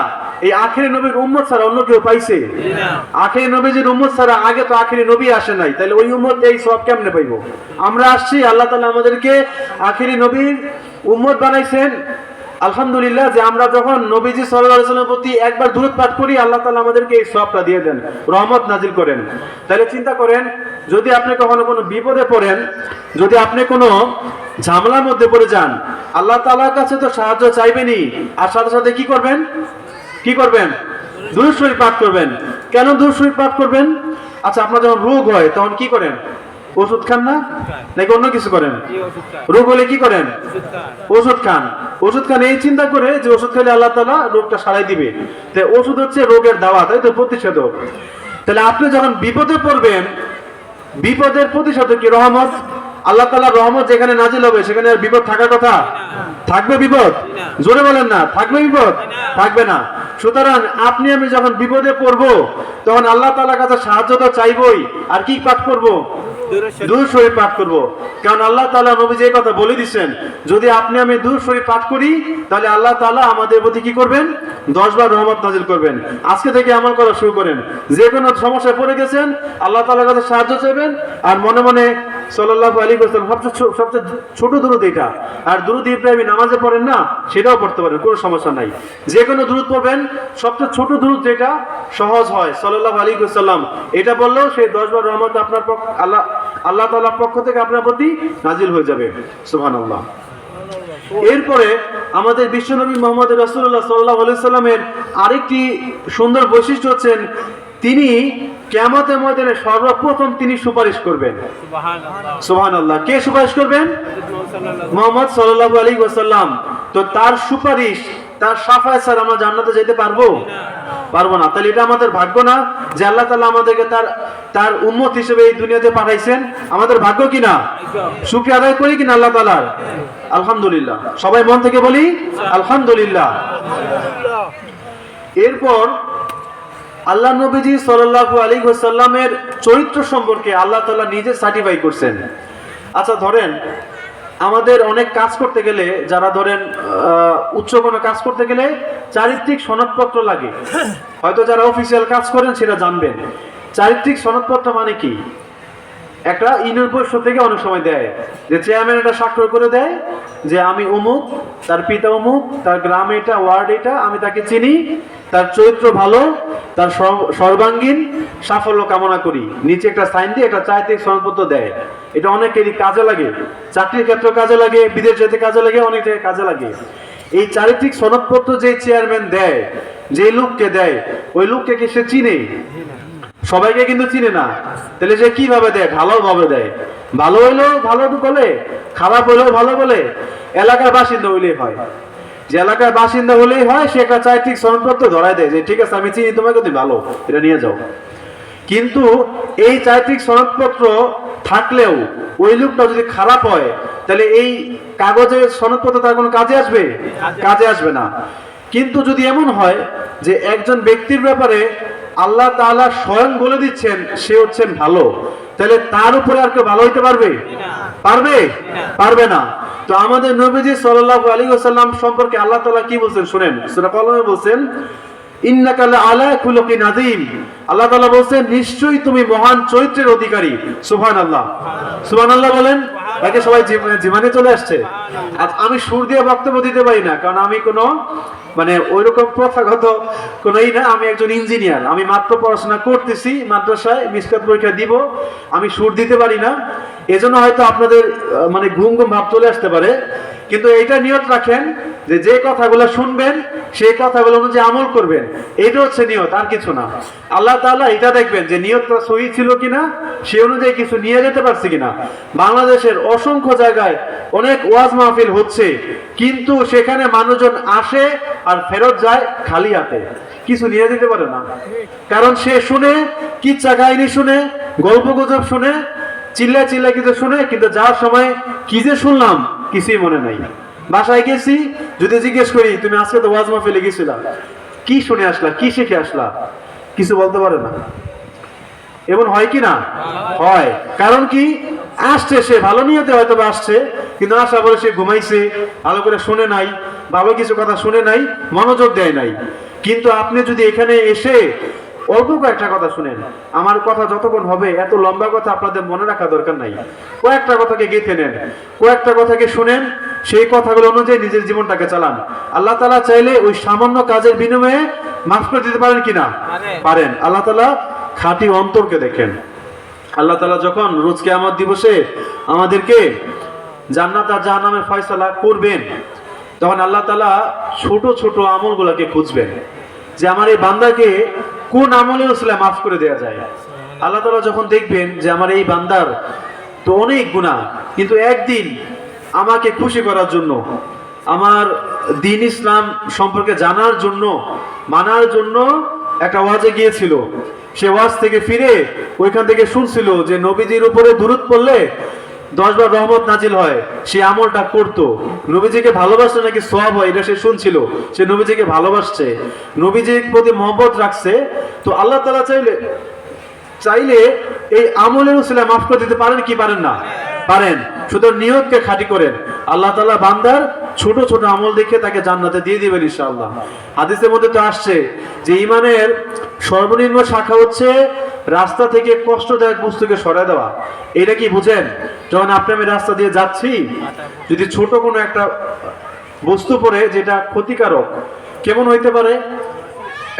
এই আখেরি নবীর উম্মত ছাড়া অন্য কেউ পাইছে? আখেরি নবীর উম্মত ছাড়া আগে তো আখেরি নবী আসে নাই, তাহলে ওই উম্মত এই সব কেমনে পাইবো? আমরা আসছি, আল্লাহ তাআলা আমাদেরকে আখেরি নবীর উম্মত বানাইছেন। আলহামদুলিল্লাহ যে আমরা যখন নবীজি সাল্লাল্লাহু আলাইহি ওয়াসাল্লামের প্রতি একবার দুরূদ পাঠ করি, আল্লাহ তাআলা আমাদেরকে এই সওয়াবটা দিয়ে দেন, রহমত নাজিল করেন। তাহলে চিন্তা করেন, যদি আপনি কখনো কোনো বিপদে পড়েন, যদি আপনি কোনো ঝামেলার মধ্যে পড়ে যান, আল্লাহ তাআলার কাছে তো সাহায্য চাইবেনই, আর সাথে সাথে কি করবেন? কি করবেন? দুরূদ শরীফ পাঠ করবেন। কেন দুরূদ শরীফ পাঠ করবেন? আচ্ছা, আপনার যখন রোগ হয় তখন কি করেন? ওষুধ খান না, নাকি অন্য কিছু করেন? রোগ হলে কি করেন? ওষুধ খান। ওষুধ খান এই চিন্তা করে যে ওষুধ খেলে আল্লাহ তাআলা রোগটা সারাই দিবে। তাই ওষুধ হচ্ছে রোগের দাওয়া, তাই তো, প্রতিষেধক। তাহলে আপনি যখন বিপদে পড়বেন, বিপদের প্রতিষেধক কি? রহমত। আল্লাহ তাআলার রহমত যেখানে নাজিল হবে সেখানে আর বিপদ থাকার কথা? থাকবে বিপদ? জোরে বলেন না, থাকবে বিপদ? থাকবে না। সুতরাং আপনি আমি যখন বিপদে পড়বো তখন আল্লাহ তাআলার কাছে সাহায্য তো চাইবই, আর কি পাঠ করব? দুরূদ শরীফ পাঠ করব। কারণ আল্লাহ তাআলা নবী যে কথা বলে দিয়েছেন, যদি আপনি আমি দুরূদ শরীফ পাঠ করি তাহলে আল্লাহ তাআলা আমাদের প্রতি কি করবেন? 10 বার রহমত নাজিল করবেন। আজকে থেকে আমল করা শুরু করেন। যে কোনো সমস্যায় পড়ে গেছেন, আল্লাহ তাআলার কাছে সাহায্য চাইবেন, আর মনে মনে সাল্লাল্লাহু আলাইহি ওয়াসাল্লাম, সবচেয়ে ছোট দুরূদ এটা। আর দুরূদ ইব্রাহিমি নামাজে পড়েন না, সেটাও পড়তে পারেন, কোনো সমস্যা নাই। যে কোনো দুরূদ পড়বেন, সবচেয়ে ছোট দুরূদ যেটা সহজ হয়, সাল্লাল্লাহু আলাইহি ওয়াসাল্লাম, এটা বললেও সেই 10 বার রহমত আপনার আল্লাহ তাআলার পক্ষ থেকে আপনার প্রতি নাজিল হয়ে যাবে। সুবহানাল্লাহ। এরপরে আমাদের বিশ্বনবী মুহাম্মদ রাসূলুল্লাহ সাল্লাল্লাহু আলাইহি সাল্লামের আরেকটি সুন্দর বৈশিষ্ট্য হচ্ছেন, তিনি কিয়ামতের ময়দানে সর্বপ্রথম তিনি সুপারিশ করবেন। সুবহানাল্লাহ। কে সুপারিশ করবেন? মুহাম্মদ সাল্লাল্লাহু আলাইহি ওয়াসাল্লাম। তো তার সুপারিশ, তার শাফায়াত ছাড়া আমরা জান্নাতে যেতে পারবো? পারবো না। তাহলে এটা আমাদের ভাগ্য না যে আল্লাহ তাআলা আমাদেরকে তার উম্মত হিসেবে এই দুনিয়াতে পাঠাইছেন? আমাদের ভাগ্য কি না? শুকরিয়া আদায় করি কিনা আল্লাহ তাআলার? আলহামদুলিল্লাহ। সবাই মন থেকে বলি আলহামদুলিল্লাহ। এরপর আল্লাহ নবীজি সাল্লাল্লাহু আলাইহি ওয়াসাল্লামের চরিত্র সম্পর্কে আল্লাহ তাআলা নিজে সার্টিফাই করছেন। আচ্ছা, ধরেন আমাদের অনেক কাজ করতে গেলে, যারা ধরেন উচ্চ কোনো কাজ করতে গেলে চারিত্রিক সনদপত্র লাগে। হয়তো যারা অফিসিয়াল কাজ করেন সেটা জানবেন। চারিত্রিক সনদপত্র মানে কি? একটা ইউনিয়ন পরিষদ থেকে অনেক সময় দেয়, যে চেয়ারম্যান এটা স্বাক্ষর করে দেয় যে আমি অমুক, তার পিতা অমুক, তার গ্রাম এটা, ওয়ার্ড এটা, আমি তাকে চিনি, তার চরিত্র ভালো, তার সর্বাঙ্গীন সাফল্য কামনা করি। নিচে একটা সাইন দিয়ে একটা চারিত্রিক সনদপত্র দেয়। এটা অনেকেরই কাজে লাগে, চাকরির ক্ষেত্রে কাজে লাগে, বিদেশ যেতে কাজে লাগে, অনেক জায়গায় কাজে লাগে। এই চারিত্রিক সনদপত্র যে চেয়ারম্যান দেয়, যে লোককে দেয়, ওই লোককে কি সে চিনে? সবাইকে কিন্তু চিনে না। তাহলে সে কিভাবে দেয়? ভালোভাবে দেয়। ভালো হইলেও ভালো বলে, খারাপ হইলেও ভালো বলে। এলাকার বাসিন্দা হইলেই হয়, যে এলাকার বাসিন্দা হলেই হয়, সে একটা চারিত্রিক সনদপত্র ধরায় দেয় যে ঠিক আছে আমি চিনি তোমাকে, তুমি ভালো, এটা নিয়ে যাও। কিন্তু এই চারিত্রিক সনদপত্র থাকলেও ওই লোকটা যদি খারাপ হয়, তাহলে এই কাগজের সনদপত্র তার কোনো কাজে আসবে? কাজে আসবে না। কিন্তু যদি এমন হয় যে একজন ব্যক্তির ব্যাপারে আল্লাহ তাআলা স্বয়ং বলে দিচ্ছেন সে হচ্ছেন ভালো, তাহলে তার উপরে আর কেউ ভালো হইতে পারবে? পারবে? পারবে না। তো আমাদের নবীজি সাল্লাল্লাহু আলাইহি ওয়াসাল্লাম সম্পর্কে আল্লাহ তাআলা কি বলছেন শুনেন। সূরা কলমে বলছেন, ইন্নাকা লাআলা খুলুকিন আযীম। আল্লাহ তাআলা বলছেন নিশ্চয়ই তুমি মহান চরিত্রের অধিকারী। সুবহানাল্লাহ। সুবহানাল্লাহ বলেন। বাকি সবাই জীবনে চলে আসছে। আজ আমি সুর দিয়ে বক্তব্য দিতে পারি না, কারণ আমি কোনো ওইরকম প্রথাগত কোনোই না। আমি একজন ইঞ্জিনিয়ার, আমি মাত্র পড়াশোনা করতেছি, মাদ্রাসায় মিসকাত পরীক্ষা দিব, আমি সুর দিতে পারি না। এজন্য হয়তো আপনাদের ঘুম ঘুম ভাব চলে আসতে পারে। কিন্তু এইটা নিয়ত রাখেন যে যে কথাগুলো শুনবেন সেই কথাগুলো অনুযায়ী আমল করবেন, এটা হচ্ছে নিয়ত, আর কিছু না। আল্লাহ তাআলা এটা দেখবেন যে নিয়তটা সহি ছিল কিনা, সে অনুযায়ী কিছু নিয়ে যেতে পারছি কিনা। বাংলাদেশের অসংখ্য জায়গায় অনেক ওয়াজ মাহফিল হচ্ছে, কিন্তু সেখানে মানুষজন আসে আর ফেরত যায় খালি হাতে, কিছু নিয়ে যেতে পারে না। কারণ সে শুনে কিচ্ছা কাহিনী শুনে, গল্প গুজব শুনে, চিল্লা চিল্লা কিছু শুনে, কিন্তু যাওয়ার সময় কি যে শুনলাম কিছুই মনে নাই। বাসায় গেছি, যদি জিজ্ঞেস করি তুমি আজকে তো ওয়াজ মাহফিলে গেছিলা, কি শুনে আসলা, কি শিখে আসলা, কিছু বলতে পারে না। এমন হয় কি না? হয়। কারণ কি? আসছে, সে ভালো নিয়তে হয়তো আসছে, কিন্তু আসা বলে সে ঘুমাইছে, ভালো করে শুনে নাই, ভালো কিছু কথা শুনে নাই, মনোযোগ দেয় নাই। কিন্তু আপনি যদি এখানে এসে অল্প কয়েকটা কথা শুনেন, আমার কথা যতক্ষণ হবে এত লম্বা কথা আপনাদের মনে রাখা দরকার নাই, কয়েকটা কথাকে গেঁথে নেন, কয়েকটা কথাকে শুনেন, সেই কথাগুলো অনুযায়ী নিজের জীবনটাকে চালান। আল্লাহ তাআলা চাইলে ওই সামান্য কাজের বিনিময়ে মাফ করে দিতে পারেন কিনা? পারেন। আল্লাহ তাআলা খাঁটি অন্তরকে দেখেন। আল্লাহ তাআলা যখন রোজ কিয়ামত দিবসে আমাদেরকে জান্নাত আর জাহান্নামের ফয়সালা করবেন, তখন আল্লাহ তাআলা ছোট ছোট আমলগুলোকে খুঁজবেন যে আমার এই বান্দাকে কোন আমলের উসিলা মাফ করে দেওয়া যায়। আল্লাহ তাআলা যখন দেখবেন যে আমার এই বান্দার তো অনেক গুনাহ, কিন্তু একদিন আমাকে খুশি করার জন্য, আমার দ্বীন ইসলাম সম্পর্কে জানার জন্য, মানার জন্য একটা ওয়াজে গিয়েছিল, সে ওয়াজ থেকে ফিরে ওইখান থেকে শুনছিল যে নবীজির উপরে দুরূদ পড়লে 10 বার রহমত নাজিল হয়, সে আমলটা করতো। নবীজিকে ভালোবাসলে নাকি সওয়াব হয়, এটা সে শুনছিল। সে নবীজিকে ভালোবাসছে, নবীজির প্রতি মহব্বত রাখছে। তো আল্লাহ তাআলা চাইলে এই আমলের উসিলা মাফ করে দিতে পারেন কি পারেন না? পারেন। শুধু নিয়তকে খাঁটি করেন, আল্লাহ তাআলা বান্দার ছোট ছোট আমল দেখে তাকে জান্নাতে দিয়ে দিবেন ইনশাআল্লাহ। হাদিসের মধ্যে তো আসছে যে ঈমানের সর্বনিম্ন শাখা হচ্ছে রাস্তা থেকে কষ্টদায়ক বস্তুকে সরায় দেওয়া। এটা কি বুঝেন? যখন আপনি আমি রাস্তা দিয়ে যাচ্ছি, যদি ছোট কোনো একটা বস্তু পড়ে যেটা ক্ষতিকারক, কেমন হইতে পারে?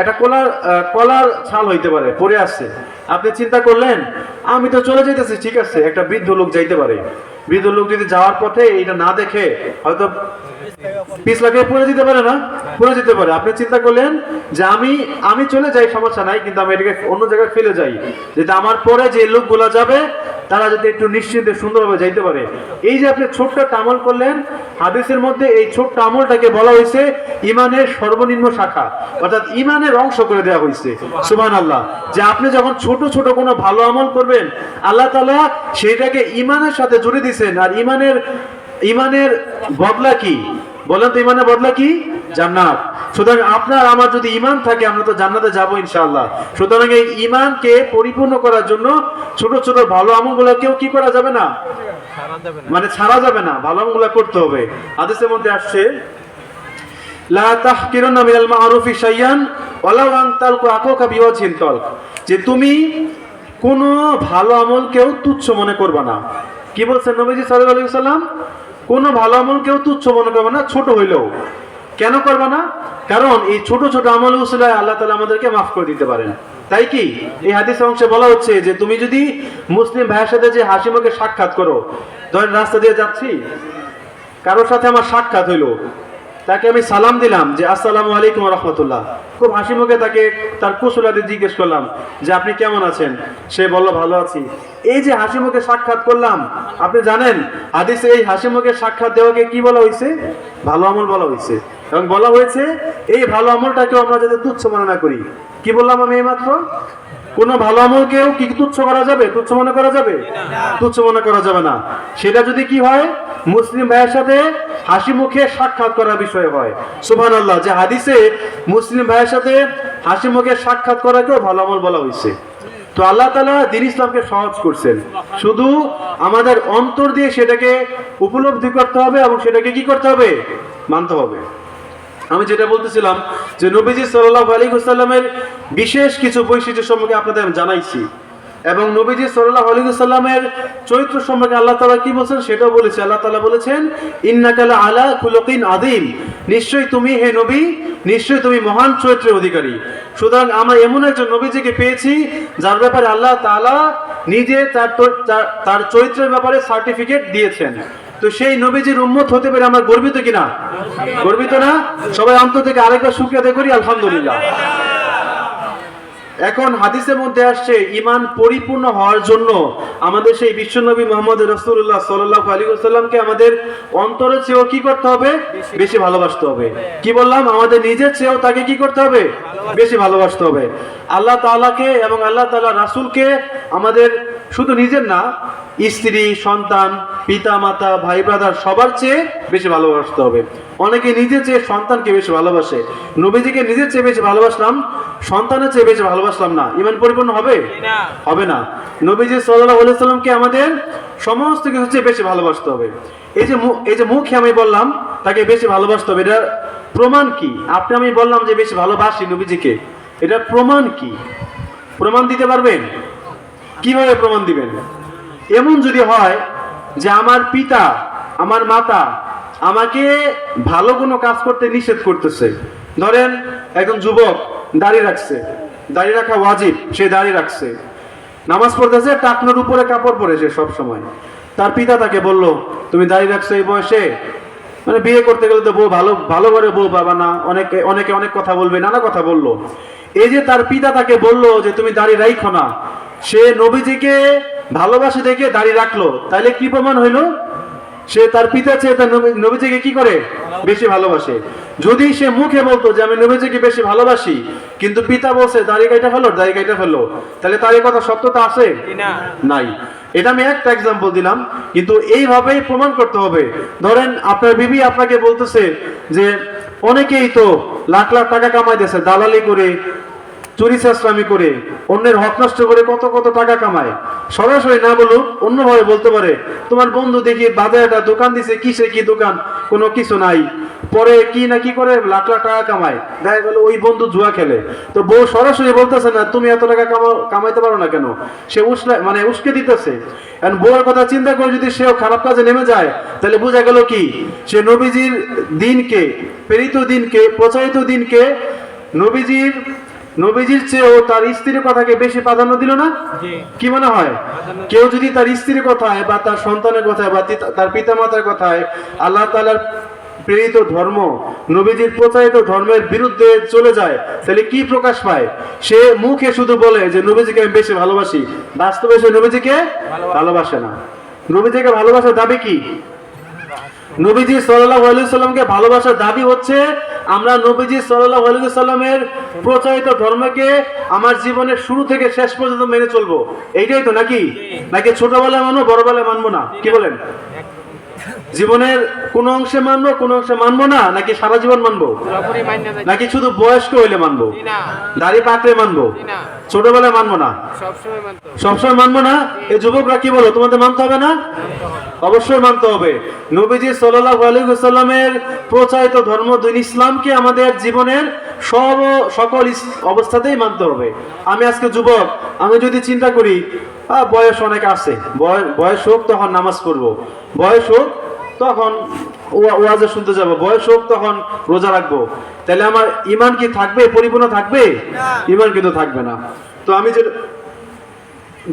একটা কলার ছাল হইতে পারে, পড়ে আসছে, আপনি চিন্তা করলেন আমি তো চলে যেতেছি, ঠিক আছে, একটা বৃদ্ধ লোক যাইতে পারে, বৃদ্ধ লোক যদি যাওয়ার পথে এটা না দেখে হয়তো পিছলাকে পড়ে যেতে পারে, না পড়ে যেতে পারে। আপনি চিন্তা করলেন যে আমি চলে যাই, সমস্যা নাই, কিন্তু আমি এটাকে অন্য জায়গায় ফেলে যাই, যেটা আমার পরে যে লোকগুলো যাবে তারা যদি একটু নিশ্চিন্তে সুন্দরভাবে যাইতে পারে। এই যে আপনি ছোট্ট একটা আমল করলেন, হাদিসের মধ্যে এই ছোট্ট আমলটাকে বলা হয়েছে ঈমানের সর্বনিম্ন শাখা, অর্থাৎ ঈমানের অংশ করে দেওয়া হয়েছে। সুবহানাল্লাহ। যে আপনি যখন ছোট ছোট কোনো ভালো আমল করবেন, আল্লাহ তাআলা সেটাকে ঈমানের সাথে জুড়ে দিয়েছেন। আর ঈমানের বদলা কি বলেন তো? ঈমানের বদলা কি? জান্নাত। সুতরাং আপনার আমার যদি ঈমান থাকে, আমরা তো জান্নাতে যাবো ইনশাআল্লাহ। সুতরাং এই ঈমানকে পরিপূর্ণ করার জন্য ছোট ছোট ভালো আমলগুলোকেও কি করা যাবে না, মানে ছাড়া যাবে না, ভালো আমলগুলো করতে হবে। হাদিসের মধ্যে আসছে লা তাহকিরুনা মিনাল মা'রুফি শাইয়ান ওয়ালাউ আন তালকু আখাকা বিওয়াজহিন তালক, যে তুমি কোনো ভালো আমলকেও তুচ্ছ মনে করবে না। কি বলছেন নবীজি সাল্লাল্লাহু আলাইহি ওয়াসাল্লাম? কোনো ভালো আমলকেও তুচ্ছ মনে করবে না, ছোট হইলেও। কেন করবে না? কারণ এই ছোট ছোট আমল উসিলায় আল্লাহ তাআলা আমাদেরকে মাফ করে দিতে পারেন। তাই কি এই হাদিসের অংশে বলা হচ্ছে যে তুমি যদি মুসলিম ভাইয়ের সাথে যে হাসি মুখে সাক্ষাৎ করো, ধরেন রাস্তা দিয়ে যাচ্ছি, কারোর সাথে আমার সাক্ষাৎ হইলো, তাকে আমি সালাম দিলাম যে আসসালামু আলাইকুম ওয়া রাহমাতুল্লাহ, খুব হাসি মুখে তাকে তার কুশলাদি জিজ্ঞেস করলাম যে আপনি কেমন আছেন, সে বলল ভালো আছি। এই যে হাসি মুখে সাক্ষাৎ করলাম, আপনি জানেন হাদিসে এই হাসি মুখে সাক্ষাৎ দেওয়াকে কি বলা হয়েছে? ভালো আমল বলা হয়েছে। এবং বলা হয়েছে এই ভালো আমলটাকেও আমরা যাতে তুচ্ছ মনে না করি। কি বললাম আমি এইমাত্র? কোনো ভালো আমলকেও কি তুচ্ছ করা যাবে? তুচ্ছ মনে করা যাবে? তুচ্ছ মনে করা যাবে না। সেটা যদি কি হয়? মুসলিম ভাইয়ের সাথে হাসি মুখে সাক্ষাৎ করার বিষয় হয়। সুবহানাল্লাহ। যে হাদিসে মুসলিম ভাইয়ের সাথে হাসি মুখে সাক্ষাৎ করাকেও ভালো আমল বলা হয়েছে। তো আল্লাহ তাআলা দ্বীন ইসলামকে সহজ করছেন, শুধু আমাদের অন্তর দিয়ে সেটাকে উপলব্ধি করতে হবে এবং সেটাকে কি করতে হবে? মানতে হবে। আমি যেটা বলতেছিলাম যে নবীজি সাল্লাল্লাহু আলাইহি ওয়াসাল্লামের বিশেষ কিছু বৈশিষ্ট্য সম্পর্কে আপনাদের আমি জানাইছি, এবং নবীজি সাল্লাল্লাহু আলাইহি ওয়াসাল্লামের চরিত্র সম্পর্কে আল্লাহ তাআলা কি বলেছেন সেটাও বলেছে। আল্লাহ তাআলা বলেছেন ইন্নাকা লা আলা খুলুকিন আযীম, নিশ্চয়ই তুমি হে নবী, নিশ্চয়ই তুমি মহান চরিত্রের অধিকারী। সুতরাং আমরা এমন একজন নবীজিকে পেয়েছি যার ব্যাপারে আল্লাহ তাআলা নিজে তার চরিত্রের ব্যাপারে সার্টিফিকেট দিয়েছেন। তো সেই নবীজির উম্মত হতে পেরে আমরা গর্বিত কিনা? গর্বিত না? সবাই অন্তর থেকে আরেকবার শুকরিয়া আদায় করি আলহামদুলিল্লাহ। এখন হাদিসের মধ্যে আসছে ঈমান পরিপূর্ণ হওয়ার জন্য আমাদের সেই বিশ্বনবী মুহাম্মদ রাসূলুল্লাহ সাল্লাল্লাহু আলাইহি ওয়াসাল্লামকে আমাদের অন্তরের চেয়েও কি করতে হবে? বেশি ভালোবাসতে হবে। কি বললাম? আমাদের নিজের চেয়েও তাকে কি করতে হবে? বেশি ভালোবাসতে হবে। আল্লাহ তাআলাকে এবং আল্লাহ তাআলার রাসূলকে আমাদের শুধু নিজের না, স্ত্রী, সন্তান, পিতা মাতা, ভাই ব্রাদার সবার চেয়ে বেশি ভালোবাসতে হবে। অনেকে নিজের চেয়ে সন্তানকে বেশি ভালোবাসে। নবীজিকে নিজের চেয়ে বেশি ভালোবাসলাম, সন্তানের চেয়ে বেশি ভালোবাসলাম না, ঈমান পরিপূর্ণ হবে? হবে না। নবীজি সাল্লাল্লাহু আলাইহি সাল্লামকে আমাদের সমস্ত কিছু চেয়ে বেশি ভালোবাসতে হবে। এই যে মুখে আমি বললাম তাকে বেশি ভালোবাসতে হবে, এটা প্রমাণ কি? আপনি আমি বললাম যে বেশি ভালোবাসি নবীজিকে, এটা প্রমাণ কি? প্রমাণ দিতে পারবেন? কিভাবে প্রমাণ দিবেন? এমন যদি হয় যে আমার পিতা, আমার মাতা আমাকে ভালো কোনো কাজ করতে নিষেধ করতেছে, ধরেন একজন যুবক দাড়ি রাখছে, দাড়ি রাখা ওয়াজিব, সে দাড়ি রাখছে, নামাজ পড়তেছে, টাকনোর উপরে কাপড় পরেছে সব সময়, তার পিতা তাকে বলল তুমি দাড়ি রাখছো এই বয়সে, মানে বিয়ে করতে গেলে তো বউ ভালো ভালো করে বউ পাবা না, অনেকে অনেকে অনেক কথা বলবে, নানা কথা বললো। এই যে তার পিতা তাকে বললো যে তুমি দাড়ি রাখো না, সে নবীজিকে ভালোবাসে দেখে দাড়ি রাখলো, তাহলে কি প্রমাণ হইলো? সে তার পিতা চেয়ে তার নবীজিকে কি করে? বেশি ভালোবাসে। যদি সে মুখে বলতো যে আমি নবীজিকে বেশি ভালোবাসি, কিন্তু পিতা বলছে দাড়ি কাইটা ফেলো, দাড়ি কাইটা ফেলো, তাহলে তার এই কথা সত্যতা আছে? নাই। এটা আমি একটা এক্সাম্পল দিলাম, কিন্তু এইভাবেই প্রমাণ করতে হবে। ধরেন আপনার বিবি আপনাকে বলতেছে যে অনেকেই তো লাখ লাখ টাকা কামাইতেছে দালালি করে, চুরি চালামি করে, অন্যের হক নষ্ট করে কত কত টাকা কামায়। সরাসরি না বলুক, অন্যভাবে বলতে পারে তোমার বন্ধু দেখি বাজারে একটা দোকান দিছে, কিসে কি দোকান, কোনো কিছু নাই, পরে কি না কি করে লাখ লাখ টাকা কামায়, দেখা গেল ওই বন্ধু জুয়া খেলে। তো বউ সরাসরি বলতেছে না তুমি এত টাকা কামাইতে পারো না কেন, সে উস্কে দিতেছে। বউয়ের কথা চিন্তা করে যদি সেও খারাপ কাজে নেমে যায়, তাহলে বোঝা গেল কি সে নবীজির দিনকে, প্রেরিত দিনকে, প্রচারিত দিনকে নবীজির চেয়েও তার স্ত্রীর কথাকে বেশি প্রাধান্য দিল না? কি মনে হয়? কেউ যদি তার স্ত্রীর কথায় বা তার সন্তানের কথায় বা তার পিতামাতার কথায় আল্লাহ তাআলার প্রেরিত ধর্ম, নবীজির প্রচারিত ধর্মের বিরুদ্ধে চলে যায়, তাহলে কি প্রকাশ পায়? সে মুখে শুধু বলে যে নবীজিকে আমি বেশি ভালোবাসি, বাস্তবে সে নবীজিকে ভালোবাসে না। নবীজিকে ভালোবাসার দাবি কি? নবীজি সাল্লাল্লাহু আলাইহি সাল্লামকে ভালোবাসার দাবি হচ্ছে আমরা নবীজি সাল্লাল্লাহু আলাইহি সাল্লামের প্রচারিত ধর্মকে আমার জীবনের শুরু থেকে শেষ পর্যন্ত মেনে চলবো, এইটাই তো নাকি? নাকি ছোটবেলায় মানবো, বড়বেলায় মানবো না? কি বলেন? জীবনের কোন অংশে মানবো, কোন অংশে মানবো না, নাকি সারা জীবন মানবো? নাকি শুধু বয়স্ক হইলে মানবো, দাড়ি পাকলে মানবো, ছোটবেলায় মানবো না? সবসময় মানবো না? এই যুবকরা কি বলো, তোমাদের মানতে হবে না? অবশ্যই মানতে হবে। নবীজি সাল্লাল্লাহু আলাইহি ওয়াসাল্লামের প্রচারিত ধর্ম দিন ইসলামকে আমাদের জীবনের সকল অবস্থাতেই মানতে হবে। আমি আজকে যুবক, আমি যদি চিন্তা করি বয়স অনেক আছে, বয়স হোক তখন নামাজ পড়বো, বয়স হোক তখন ওয়াজে শুনতে যাব, বয়স হোক তখন রোজা রাখবো, তাহলে আমার ঈমান কি থাকবে? পরিপূর্ণ থাকবে? ঈমান কিন্তু থাকবে না। তো আমি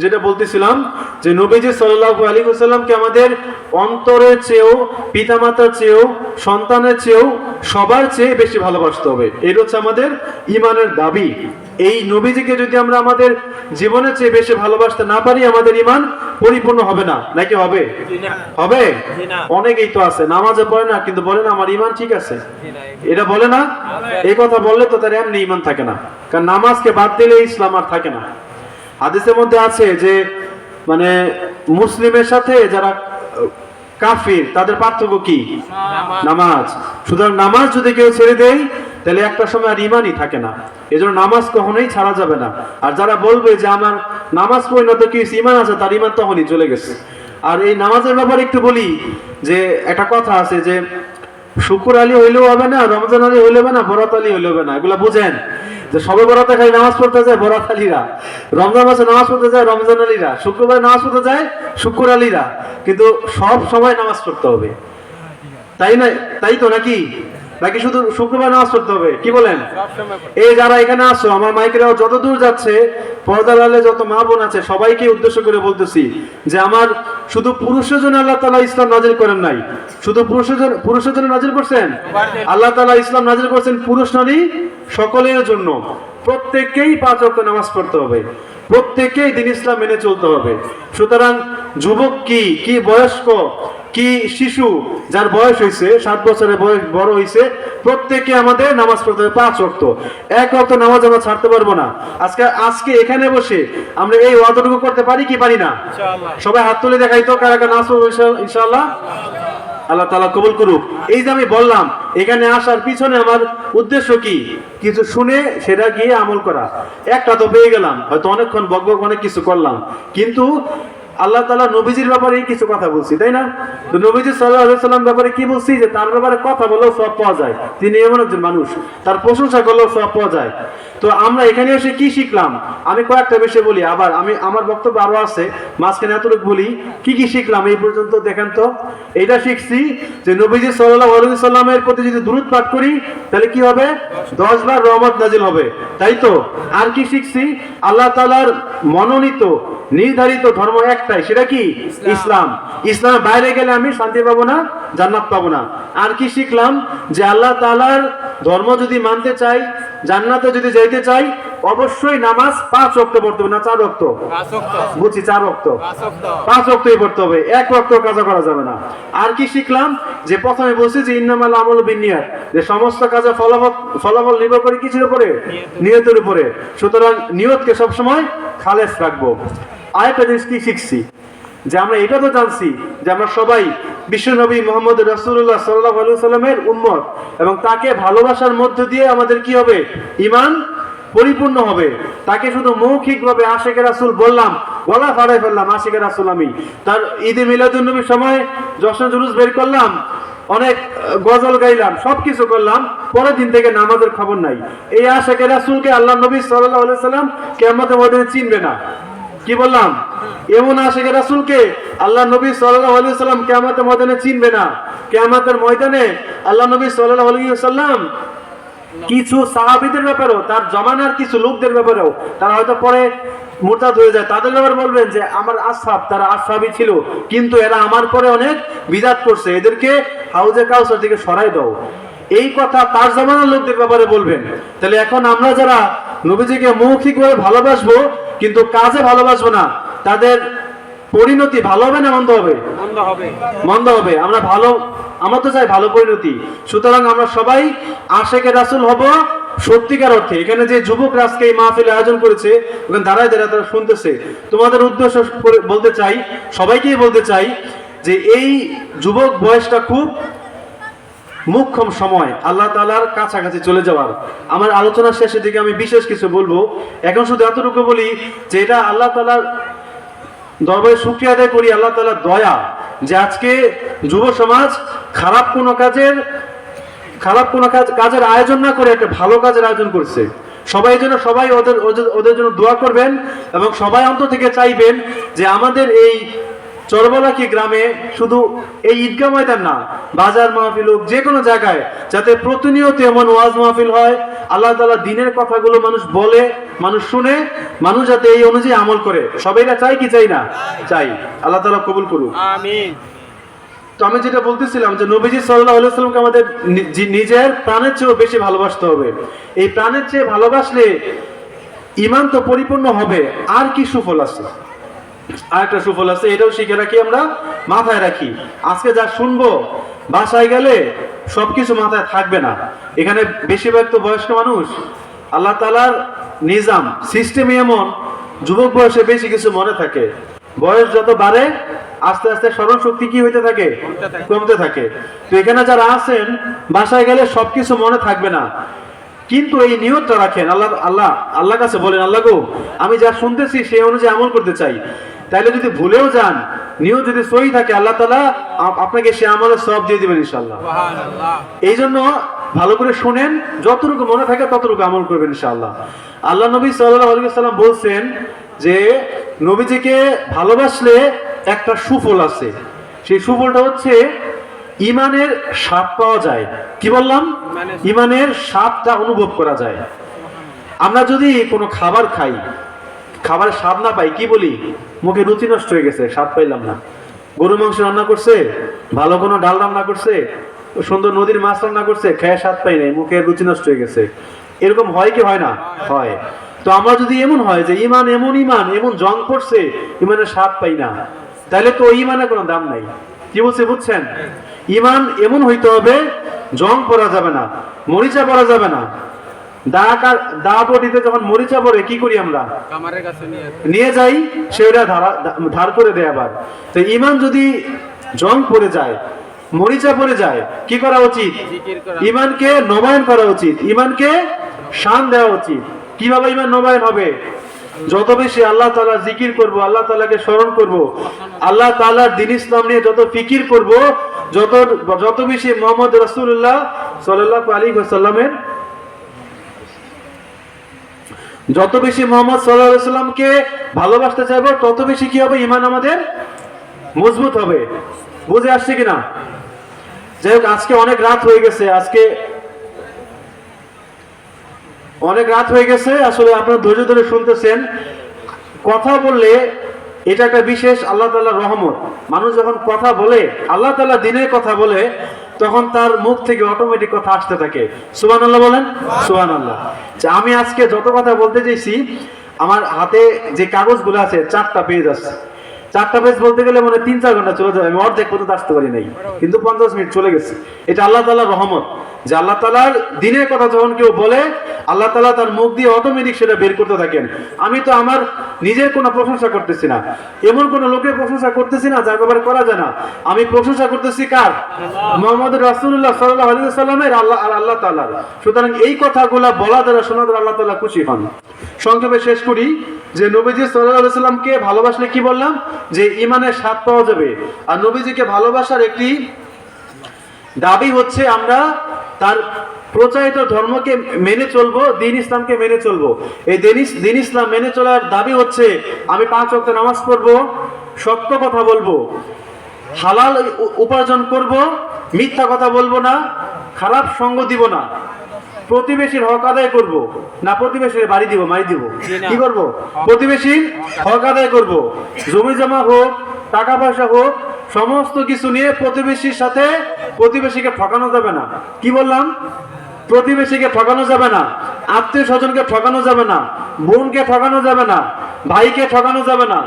যেটা বলতেছিলাম যে নবীজি সাল্লাল্লাহু আলাইহি ওয়াসাল্লামকে আমাদের অন্তরের চেয়েও, পিতামাতার চেয়েও, সন্তানের চেয়েও, সবার চেয়ে বেশি ভালোবাসতে হবে। এটা হচ্ছে আমাদের ঈমানের দাবি। এই নবীজিকে যদি আমরা আমাদের জীবনের চেয়ে বেশি ভালোবাসতে না পারি, আমাদের ঈমান পরিপূর্ণ হবে না। নাকি হবে? হবে? অনেকেই তো আছে নামাজে পড়ে না, কিন্তু বলে না আমার ঈমান ঠিক আছে, এটা বলে না? এই কথা বললে তো তার এমনি ঈমান থাকে না, কারণ নামাজকে বাদ দিলে ইসলাম আর থাকে না। হাদিসের মধ্যে আছে যে মানে মুসলিমের সাথে যারা কাফির তাদের পার্থক্য কি? নামাজ। সুতরাং নামাজ যদি কেউ ছেড়ে দেয়, তাহলে একটা সময় আর ঈমানই থাকে না। এজন্য নামাজ কখনোই ছাড়া যাবে না। আর যারা বলবে যে আমার নামাজ পরিণত কি ঈমান আছে, তার ঈমান তখনই চলে গেছে। আর এই নামাজের ব্যাপারে একটু বলি যে একটা কথা আছে যে শুকুর আলী হইলেও হবে না, রমজান আলী হইলেও হবে না, বরাত আলী হইলেও হবে না। এগুলা বুঝেন যে সবে বরাতে খালি নামাজ পড়তে যায় বরাত আলীরা, রমজান মাসে নামাজ পড়তে যায় রমজান আলীরা, শুক্রবার নামাজ পড়তে যায় শুক্র আলীরা, কিন্তু সব সময় নামাজ পড়তে হবে, তাই না? তাই তো নাকি? নাকি শুধু শুক্রবার নামাজ পড়তে হবে? কি বলেন? এই যারা এখানে আসো, আমার মাইকেরাও যত দূর যাচ্ছে, পর্দার আড়ালে যত মা বোন আছে, সবাইকে উদ্দেশ্য করে বলতেছি যে আমার শুধু পুরুষের জন্য আল্লাহ তাআলা ইসলাম নাজিল করেন নাই। শুধু পুরুষের জন্য নাজিল করছেন? আল্লাহ তাআলা ইসলাম নাজিল করছেন পুরুষ নারী সকলের জন্য। প্রত্যেককেই 5 ওয়াক্ত নামাজ পড়তে হবে, প্রত্যেককেই দ্বীন ইসলাম মেনে চলতে হবে। সুতরাং যুবক কি বয়স্ক কি শিশু, যার বয়স হয়েছে 7 বছরের বয়স বড় হয়েছে, প্রত্যেককে আমাদের নামাজ পড়তে হবে 5 ওয়াক্ত। 1 ওয়াক্ত নামাজ আমরা ছাড়তে পারবো না। আজকে এখানে বসে আমরা এই ওয়াদাটুকু করতে পারি কি পারি না? সবাই হাত তুলে দেখাই তো কারা কারা নামাজ পড়বো ইনশাআল্লাহ। আল্লাহ তাআলা কবুল করুক। এই যে আমি বললাম, এখানে আসার পিছনে আমার উদ্দেশ্য কি? কিছু শুনে সেটা গিয়ে আমল করা। একটা তো পেয়ে গেলাম, হয়তো অনেকক্ষণ বকবক অনেক কিছু করলাম, কিন্তু আল্লাহ তাআলা নবীজির ব্যাপারে কিছু কথা বলছি, তাই না? তো নবীজি সাল্লাল্লাহু আলাইহি সাল্লাম ব্যাপারে কি বলছি, যে তার ব্যাপারে কথা বলেও সওয়াব পাওয়া যায়, তিনি এমন একজন মানুষ, তার প্রশংসা করলেও সওয়াব পাওয়া যায়। তো আমরা এখানে এসে কি শিখলাম, আমি কয়েকটা বিষয় বলি, আবার আমার বক্তব্য আরো আছে, মাঝখানে এতটুকু বলি কি কি শিখলাম এই পর্যন্ত। দেখেন তো, এইটা শিখছি যে নবীজি সাল্লাল্লাহু আলাইহি সাল্লামের প্রতি যদি দুরূদ পাঠ করি তাহলে কি হবে, 10 বার রহমত নাজিল হবে, তাই তো? আর কি শিখছি, আল্লাহ তাআলার মনোনীত নির্ধারিত ধর্ম একটাই, সেটা কি ইসলাম। ইসলামের বাইরে গেলে আমি শান্তি পাবো না, জান্নাত পাবো না। আর কি শিখলাম, যে আল্লাহ তাআলার ধর্ম যদি মানতে চাই, জান্নাতে যদি যাইতে চাই, অবশ্যই নামাজ 5 ওয়াক্ত পড়তে হবে, না 4 ওয়াক্ত? বুঝছি 4 ওয়াক্ত, 5 ওয়াক্তই পড়তে হবে, 1 ওয়াক্ত কাজা করা যাবে না। আর কি শিখলাম, যে প্রথমে বলছি যে ইন্নামাল আমালু বিন্নিয়াত, যে সমস্ত কাজে ফলাফল নির্ভর করে কিসের উপরে, নিয়তের উপরে। সুতরাং নিয়তকে সবসময় খালেস রাখবো। আরেকটা জিনিস কি শিখছি, যে আমরা এটা তো জানছি যে আমরা সবাই বিশ্বনবী মুহাম্মদ রাসূলুল্লাহ সাল্লাল্লাহু আলাইহি ওয়াসাল্লামের উম্মত, এবং তাকে ভালোবাসার মধ্য দিয়ে আমাদের কি হবে, ঈমান পরিপূর্ণ হবে। তাকে শুধু মৌখিকভাবে আশিকে রাসূল বললাম, গলা ফাড়াই ফেললাম আশিকে রাসূল আমি, তার ঈদে মিলাদুন নবীর সময় জশ্ন জুলুস বের করলাম, অনেক গজল গাইলাম, সবকিছু করলাম, পরের দিন থেকে নামাজের খবর নাই, এই আশিকে রাসূলকে আল্লাহ নবী সাল্লাল্লাহু আলাইহি ওয়াসাল্লাম কিয়ামতের ময়দানে চিনবে না। কি বললাম, এমন আশিকে রাসূলকে আল্লাহ নবী সাল্লাল্লাহু আলাইহি ওয়াসাল্লাম কিয়ামতের ময়দানে চিনবে না। কিয়ামতের ময়দানে আল্লাহ নবী সাল্লাল্লাহু আলাইহি ওয়াসাল্লাম কিছু সাহাবীদের ব্যাপারেও, তার জমানার কিছু লোকদের ব্যাপারেও, তারা হয়তো পরে মুরতাদ হয়ে যায়, তাদের ব্যাপারে বলবেন যে আমার আসহাব, তারা আসহাবই ছিল, কিন্তু এরা আমার পরে অনেক বিদআত করছে, এদেরকে হাউজে কাউসার থেকে সরাই দাও। এই কথা তার জমানার লোকদের ব্যাপারে বলবেন। তাহলে এখন আমরা যারা নবীজিকে মৌখিকভাবে ভালোবাসবো কিন্তু কাজে ভালোবাসবো না, তাদের পরিণতি ভালো হবে না মন্দ হবে? মন্দ হবে। আমরা তো চাই ভালো পরিণতি। সুতরাং আমরা সবাই আশিকে রাসূল হব সত্যিকার অর্থে। এখানে যে যুবকরা আজকে এই মাহফিল আয়োজন করেছে, ওখানে দাঁড়ায় দাঁড়ায় তারা শুনতেছে, তোমাদের উদ্দেশ্য বলতে চাই, সবাইকেই বলতে চাই, যে এই যুবক বয়সটা খুব মুখ্যম সময় আল্লাহ তাআলার কাছাকাছি চলে যাওয়ার। আমার আলোচনার শেষের দিকে আমি বিশেষ কিছু বলবো, এখন শুধু এতটুকু বলি যে এটা আল্লাহ তাআলার দরবারে শুকরিয়া আদায় করি, আল্লাহ তাআলার দয়া, যে আজকে যুব সমাজ খারাপ কোনো কাজের আয়োজন না করে একটা ভালো কাজের আয়োজন করছে। সবাই যেন সবাই ওদের জন্য দোয়া করবেন, এবং সবাই অন্তর থেকে চাইবেন যে আমাদের এই চরবলাকি গ্রামে শুধু এই ঈদগাহ ময়দান না, বাজার মাহফিল হোক, যে কোনো জায়গায় যাতে প্রতিনিয়ত এমন ওয়াজ মাহফিল হয়, আল্লাহ তাআলা দ্বীনের কথাগুলো মানুষ বলে, মানুষ শুনে, মানুষ যাতে এই অনুযায়ী আমল করে। সবাইরা চাই কি চাই না? চাই। আল্লাহ তাআলা কবুল করুন, আমিন। তো আমি যেটা বলতেছিলাম, যে নবীজি সাল্লাল্লাহু আলাইহি ওয়াসাল্লামকে আমাদের নিজের প্রাণের চেয়েও বেশি ভালোবাসতে হবে। এই প্রাণের চেয়ে ভালোবাসলে ঈমান তো পরিপূর্ণ হবে। আর কি সুফল আছে? আরেকটা সুফল আছে, এটাও শিখে রাখি, আমরা মাথায় রাখি। আজকে যা শুনবো বাসায় গেলে সবকিছু মাথায় থাকবে না। এখানে বেশিরভাগ তো বয়স্ক মানুষ। আল্লাহ তাআলার নিজাম সিস্টেম এমন, যুবক বয়সে বেশি কিছু মনে থাকে, বয়স যত বাড়ে আস্তে আস্তে স্মরণ শক্তি কি হইতে থাকে? কমতে থাকে। তো এখানে যারা আছেন বাসায় গেলে সবকিছু মনে থাকবে না, কিন্তু এই নিয়তটা রাখেন, আল্লাহ কাছে বলেন, আল্লাহ গো, আমি যা শুনতেছি সেই অনুযায়ী আমল করতে চাই। তাইলে যদি ভুলেও যান, নিয়ত যদি সহি থাকে, আল্লাহ তাআলা আপনাকে সে আমলের সওয়াব দিয়ে দিবেন ইনশাআল্লাহ। এই জন্য ভালো করে শুনেন, যতটুকু মনে থাকে ততটুকু আমল করবেন ইনশাআল্লাহ। আল্লাহ নবী সাল্লাল্লাহু আলাইহি ওয়াসাল্লাম বলছেন যে নবীজিকে ভালোবাসলে একটা সুফল আছে। সেই সুফলটা হচ্ছে ঈমানের স্বাদ পাওয়া যায়। কি বললাম? ঈমানের স্বাদটা অনুভব করা যায়। আমরা যদি কোনো খাবার খাই, খাবারের স্বাদ না পাই, কি বলি? মুখে রুচি নষ্ট হয়ে গেছে, স্বাদ পাইলাম না। গরু মাংস রান্না করছে, ভালো কোনো ডাল রান্না করছে, সুন্দর নদীর মাছ রান্না করছে, খেয়ে স্বাদ পাই নাই, মুখে রুচি নষ্ট হয়ে গেছে। এরকম হয় কি হয় না? হয়। তো আমরা যদি এমন হয় যে ঈমান এমন জং পড়ছে, ঈমানের স্বাদ পাই না, তাহলে তো ওই ঈমানের কোনো দাম নাই। কি বলছে বুঝছেন? ঈমান এমন হইতে হবে, জং পড়া যাবে না, মরিচা পড়া যাবে না। দা বটিতে যখন মরিচা পড়ে কি করি আমরা? নিয়ে যাই, সেটা ধার করে দেয় আবার। তো ঈমান যদি জং পড়ে যায়, মরিচা পড়ে যায়, কি করা উচিত? ঈমানকে নবায়ন করা উচিত, ঈমানকে শান দেওয়া উচিত। কিভাবে ঈমান নবায়ন হবে? যত বেশি আল্লাহ তাআলা জিকির করব, আল্লাহ তাআলাকে স্মরণ করব, আল্লাহ তাআলার দ্বীন ইসলাম নিয়ে যত ফিকির করব, যত বেশি মুহাম্মদ রাসূলুল্লাহ সাল্লাল্লাহু আলাইহি ওয়াসাল্লামের যত বেশি মুহাম্মদ সাল্লাল্লাহু আলাইহি ওয়াসাল্লামকে ভালোবাসতে চাইবো, তত বেশি কি হবে? ঈমান আমাদের মজবুত হবে। বুঝে আসছে কিনা? যাই হোক, আজকে অনেক রাত হয়ে গেছে, আসলে আপনারা ধৈর্য ধরে শুনতেছেন। কথা বললে এটা একটা বিশেষ আল্লাহ তাআলার রহমত। মানুষ যখন কথা বলে, আল্লাহ তাআলা দ্বীনের কথা বলে, তখন তার মুখ থেকে অটোমেটিক কথা আসতে থাকে। সুবহানাল্লাহ বলেন, সুবহানাল্লাহ। আমি আজকে যত কথা বলতে চাইছি, আমার হাতে যে কাগজগুলো আছে 4টা পেজ আছে। 4টা পেজ বলতে গেলে মানে 3-4 ঘন্টা চলে যাবে, আমি অর্ধেক পর্যন্ত আসতে পারি নাই, কিন্তু 50 মিনিট চলে গেছে। এটা আল্লাহ তাআলার রহমত, যে আল্লাহ তাআলার দ্বীনের কথা যখন কেউ বলে, আল্লাহ তাআলা তার মুখ দিয়ে অটোমেটিক সেটা বের করতে থাকেন। আমি তো আমার নিজের কোনো প্রশংসা করতেছি না, এমন কোন লোকের প্রশংসা করতেছি না যার ব্যাপারে করা যায় না। আমি প্রশংসা করতেছি কার? মুহাম্মদ রাসূলুল্লাহ সাল্লাল্লাহু আলাইহি ওয়াসাল্লামের, আল্লাহ তাআলার। সুতরাং এই কথাগুলো বলা দ্বারা, শোনা দ্বারা আল্লাহ তাআলা খুশি হন। সংক্ষেপে শেষ করি যে নবীজি সাল্লাল্লাহু আলাইহি ওয়াসাল্লামকে ভালোবাসলে কি বললাম? যে ঈমানের স্বাদ পাওয়া যাবে। আর নবীজিকে ভালোবাসার একটি দাবি হচ্ছে আমরা তার প্রচারিত ধর্মকে মেনে চলবো, দ্বীন ইসলামকে মেনে চলবো। এই দ্বীন ইসলাম মেনে চলার দাবি হচ্ছে আমি 5 ওয়াক্ত নামাজ পড়বো, সত্য কথা বলবো, হালাল উপার্জন করব, মিথ্যা কথা বলবো না, খারাপ সঙ্গ দিব না, প্রতিবেশীর হক আদায় করব না, প্রতিবেশীর বাড়ি দিব, মারি দিব, কি করব? প্রতিবেশীর হক আদায় করব। জমি জমা হোক, টাকা পয়সা হোক, সমস্ত কিছু নিয়ে প্রতিবেশীর সাথে, প্রতিবেশীকে ঠকানো যাবে না। কি বললাম? প্রতিবেশীকে ঠকানো যাবে না, আত্মীয় স্বজনকে ঠকানো যাবে না, বোনকে ঠকানো যাবে না, ভাইকে ঠকানো যাবে না।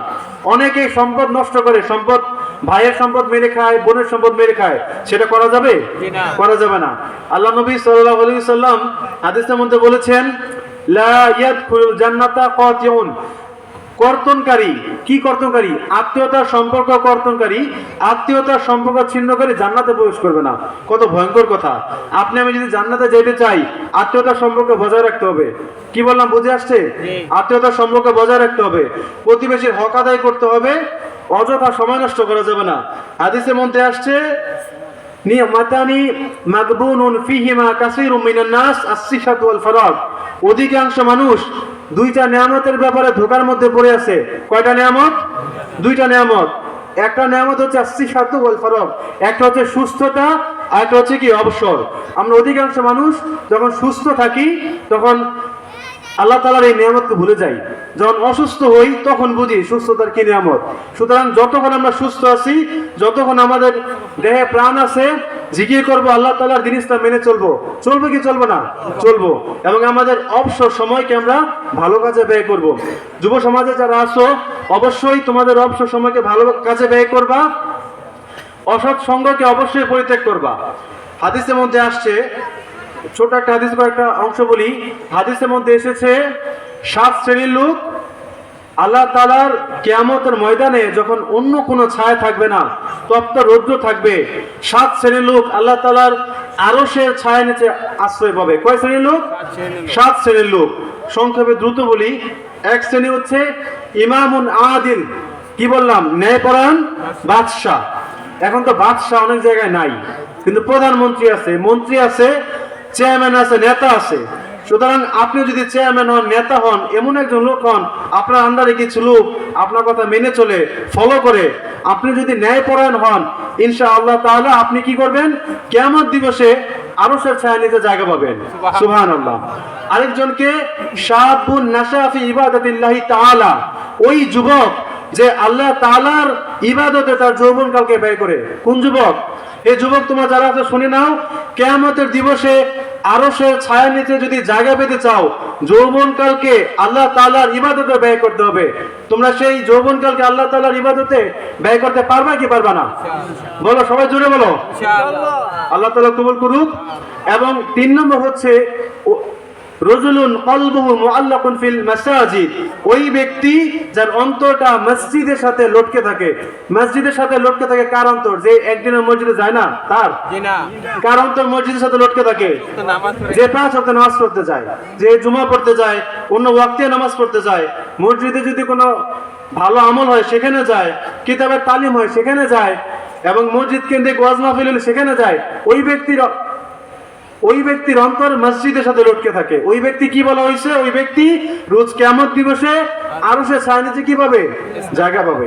অনেকে সম্পদ নষ্ট করে, ভাইয়ের সম্পদ মেরে খায়, বোনের সম্পদ মেরে খায়, সেটা করা যাবে? করা যাবে না। আল্লাহ নবী সাল্লাল্লাহু আলাইহি ওয়াসাল্লাম হাদিসের মধ্যে বলেছেন, লা ইয়াদখুলুল জান্নাতা কাতিউন, কর্তনকারী। কি কর্তনকারী? আত্মীয়তার সম্পর্ক কর্তনকারী, আত্মীয়তার সম্পর্ক ছিন্নকারী জান্নাতে প্রবেশ করবে না। কত ভয়ঙ্কর কথা! আপনি আমি যদি জান্নাতে যেতে চাই, আত্মীয়তার সম্পর্ক বজায় রাখতে হবে। কি বললাম, বুঝে আসছে? আত্মীয়তার সম্পর্ক বজায় রাখতে হবে, প্রতিবেশীর হক আদায় করতে হবে, অযথা সময় নষ্ট করা যাবে না। হাদিসের মধ্যে আসছে, নিয়ামাতানি মাগবুনুন ফিহিমা কাসীরুম মিনান নাস, আস-সিহাতু ওয়াল ফারাগ। অধিকাংশ মানুষ 2টা নিয়ামতের ব্যাপারে ধোঁকার মধ্যে পড়ে আছে। কয়টা নিয়ামত? 2টা নিয়ামত। একটা নিয়ামত হচ্ছে আস-সিহাতু ওয়াল ফারাগ, একটা হচ্ছে সুস্থতা, আর একটা হচ্ছে কি? অবসর। আমরা অধিকাংশ মানুষ যখন সুস্থ থাকি, তখন আল্লাহ তাআলার এই নিয়ামতকে ভুলে যাই। যখন অসুস্থ হই, তখন বুঝি সুস্থতার কি নিয়ামত। সুতরাং যতক্ষণ আমরা সুস্থ আছি, যতক্ষণ আমাদের দেহে প্রাণ আছে, জিকির করব, আল্লাহ তাআলার দ্বীন ইসলাম মেনে চলবো। চলবো কি চলবো না? চলবো। এবং আমাদের অবসর সময়কে আমরা ভালো কাজে ব্যয় করব। যুব সমাজে যারা আছো, অবশ্যই তোমাদের অবসর সময়কে ভালো কাজে ব্যয় করবা, অসৎ সঙ্গকে অবশ্যই পরিত্যাগ করবা। হাদিসের মধ্যে আসছে, ছোট একটা হাদিস, কয়েকটা অংশ বলি। হাদিসের মধ্যে এসেছে, 7 শ্রেণীর লোক আল্লাহ তাআলার কিয়ামতের ময়দানে যখন অন্য কোনো ছায়া থাকবে না, তপ্ত রৌদ্র থাকবে, 7 শ্রেণীর লোক আল্লাহ তাআলার আরশের ছায়া নিচে আশ্রয় পাবে। কয় শ্রেণীর লোক? 7 শ্রেণীর লোক। সংক্ষেপে দ্রুত বলি। 1 শ্রেণী হচ্ছে ইমামুন আদিল। কি বললাম? ন্যায়পরায়ণ বাদশাহ। এখন তো বাদশাহ অনেক জায়গায় নাই, কিন্তু প্রধানমন্ত্রী আছে, মন্ত্রী আছে, চেয়ারম্যান আছে, নেতা আছে। সুতরাং আপনি যদি চেয়ারম্যান হন, নেতা হন, এমন একজন লোক হন, আপনার আন্ডারে কিছু লোক আপনার কথা মেনে চলে, ফলো করে, আপনি যদি ন্যায়পরায়ণ হন, ইনশাআল্লাহ তাআলা আপনি কি করবেন? কিয়ামত দিবসে আরশের ছায়া নিতে জায়গা পাবেন। সুবহানাল্লাহ। আরেকজনকে শাবুন নাশা ফি ইবাদাতিল্লাহি তাআলা, ওই যুবক যে আল্লাহ তাআলার ইবাদতে তার যৌবনকালকে ব্যয় করে। কোন যুবক? এই যুবক তোমরা যারা আছে শুনে নাও, কিয়ামতের দিবসে আরশের ছায়া নিতে যদি জায়গা পেতে চাও, যৌবনকালকে আল্লাহ তাআলার ইবাদতে ব্যয় করতে হবে। তোমরা সেই যৌবনকালকে আল্লাহ তাআলার ইবাদতে ব্যয় করতে পারবা কি পারবা না? বলো, সবাই জোরে বলো, ইনশাআল্লাহ। আল্লাহ তাআলা কবুল করুক। এবং 3 নম্বর হচ্ছে রজুলুন কলবুহু মুআল্লাকুন ফিল মাসাজিদ, ওই ব্যক্তি যার অন্তরটা মসজিদের সাথে লটকে থাকে। মসজিদের সাথে লটকে থাকে কার অন্তর? যে একদিনের মসজিদে যায় না তার, কার অন্তর মসজিদের সাথে লটকে থাকে? যে 5 ওয়াক্ত নামাজ পড়তে যায়, যে জুমা পড়তে যায়, অন্য ওয়াক্তে নামাজ পড়তে যায়, মসজিদে যদি কোনো ভালো আমল হয় সেখানে যায়, কিতাবের তালিম হয় সেখানে যায়, এবং মসজিদ কেন্দ্রিক ওয়াজ মাহফিল হলে সেখানে যায়, ওই ব্যক্তির অন্তর মসজিদের সাথে লটকে থাকে। ওই ব্যক্তি কি বলা হয়েছে? ওই ব্যক্তি রোজ কিয়ামত দিবসে আরশের ছায়ার নিচে কি পাবে? জায়গা পাবে।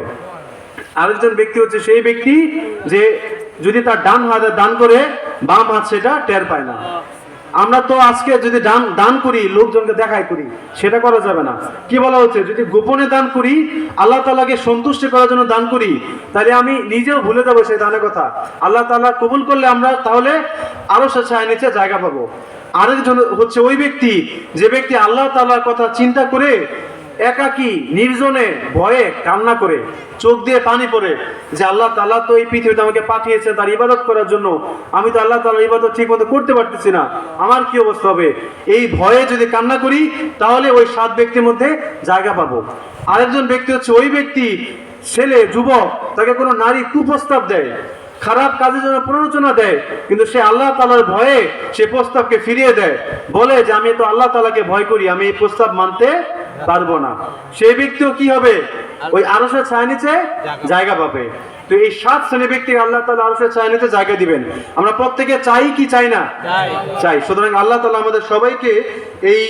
আরেকজন ব্যক্তি হচ্ছে সেই ব্যক্তি যে যদি তার ডান হাতে দান করে, বাম হাত সেটা টের পায় না। আমরা তো আজকে যদি দান করি, লোকজনকে দেখাই করি, সেটা করা যাবে না। কি বলা হচ্ছে? যদি গোপনে দান করি, আল্লাহ তাআলাকে সন্তুষ্ট করার জন্য দান করি, তাহলে আমি নিজেও ভুলে যাবো সেই দানের কথা। আল্লাহ তাআলা কবুল করলে আমরা তাহলে আরশের ছায়ার নিচে জায়গা পাবো। আরেকজন হচ্ছে ওই ব্যক্তি যে ব্যক্তি আল্লাহ তাআলার কথা চিন্তা করে একাকী নির্জনে ভয়ে কান্না করে, চোখ দিয়ে পানি পড়ে, যে আল্লাহ তাআলা তো এই পৃথিবীতে আমাকে পাঠিয়েছেন তার ইবাদত করার জন্য, আমি তো আল্লাহ তাআলার ইবাদত ঠিক মতো করতে পারতেছি না, আমার কি অবস্থা হবে? এই ভয়ে যদি কান্না করি তাহলে ওই 7 ব্যক্তির মধ্যে জায়গা পাবো। আরেকজন ব্যক্তি হচ্ছে ওই ব্যক্তি, ছেলে যুবক, তাকে কোনো নারী কুপ্রস্তাব দেয়, খারাপ কাজের জন্য প্ররোচনা দেয়, কিন্তু সে আল্লাহ তাআলার ভয়ে সে প্রস্তাবকে ফিরিয়ে দেয়, বলে যে আমি তো আল্লাহ তাআলাকে ভয় করি, আমি এই প্রস্তাব মানতে পারবো না, সেই ব্যক্তিও কি হবে? ওই আরশের ছায়া নিচে জায়গা পাবে। তো এই 7 শ্রেণীর ব্যক্তি আল্লাহ তাআলা আরশের ছায়া নিচে জায়গা দিবেন। আমরা প্রত্যেকে চাই কি চাই না? চাই। সুতরাং আল্লাহ তাআলা আমাদের সবাইকে এই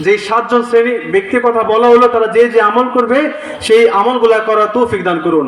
যে 7 জন শ্রেণী ব্যক্তির কথা বলা হলো, তারা যে যে আমল করবে সেই আমলগুলা করার তৌফিক দান করুন।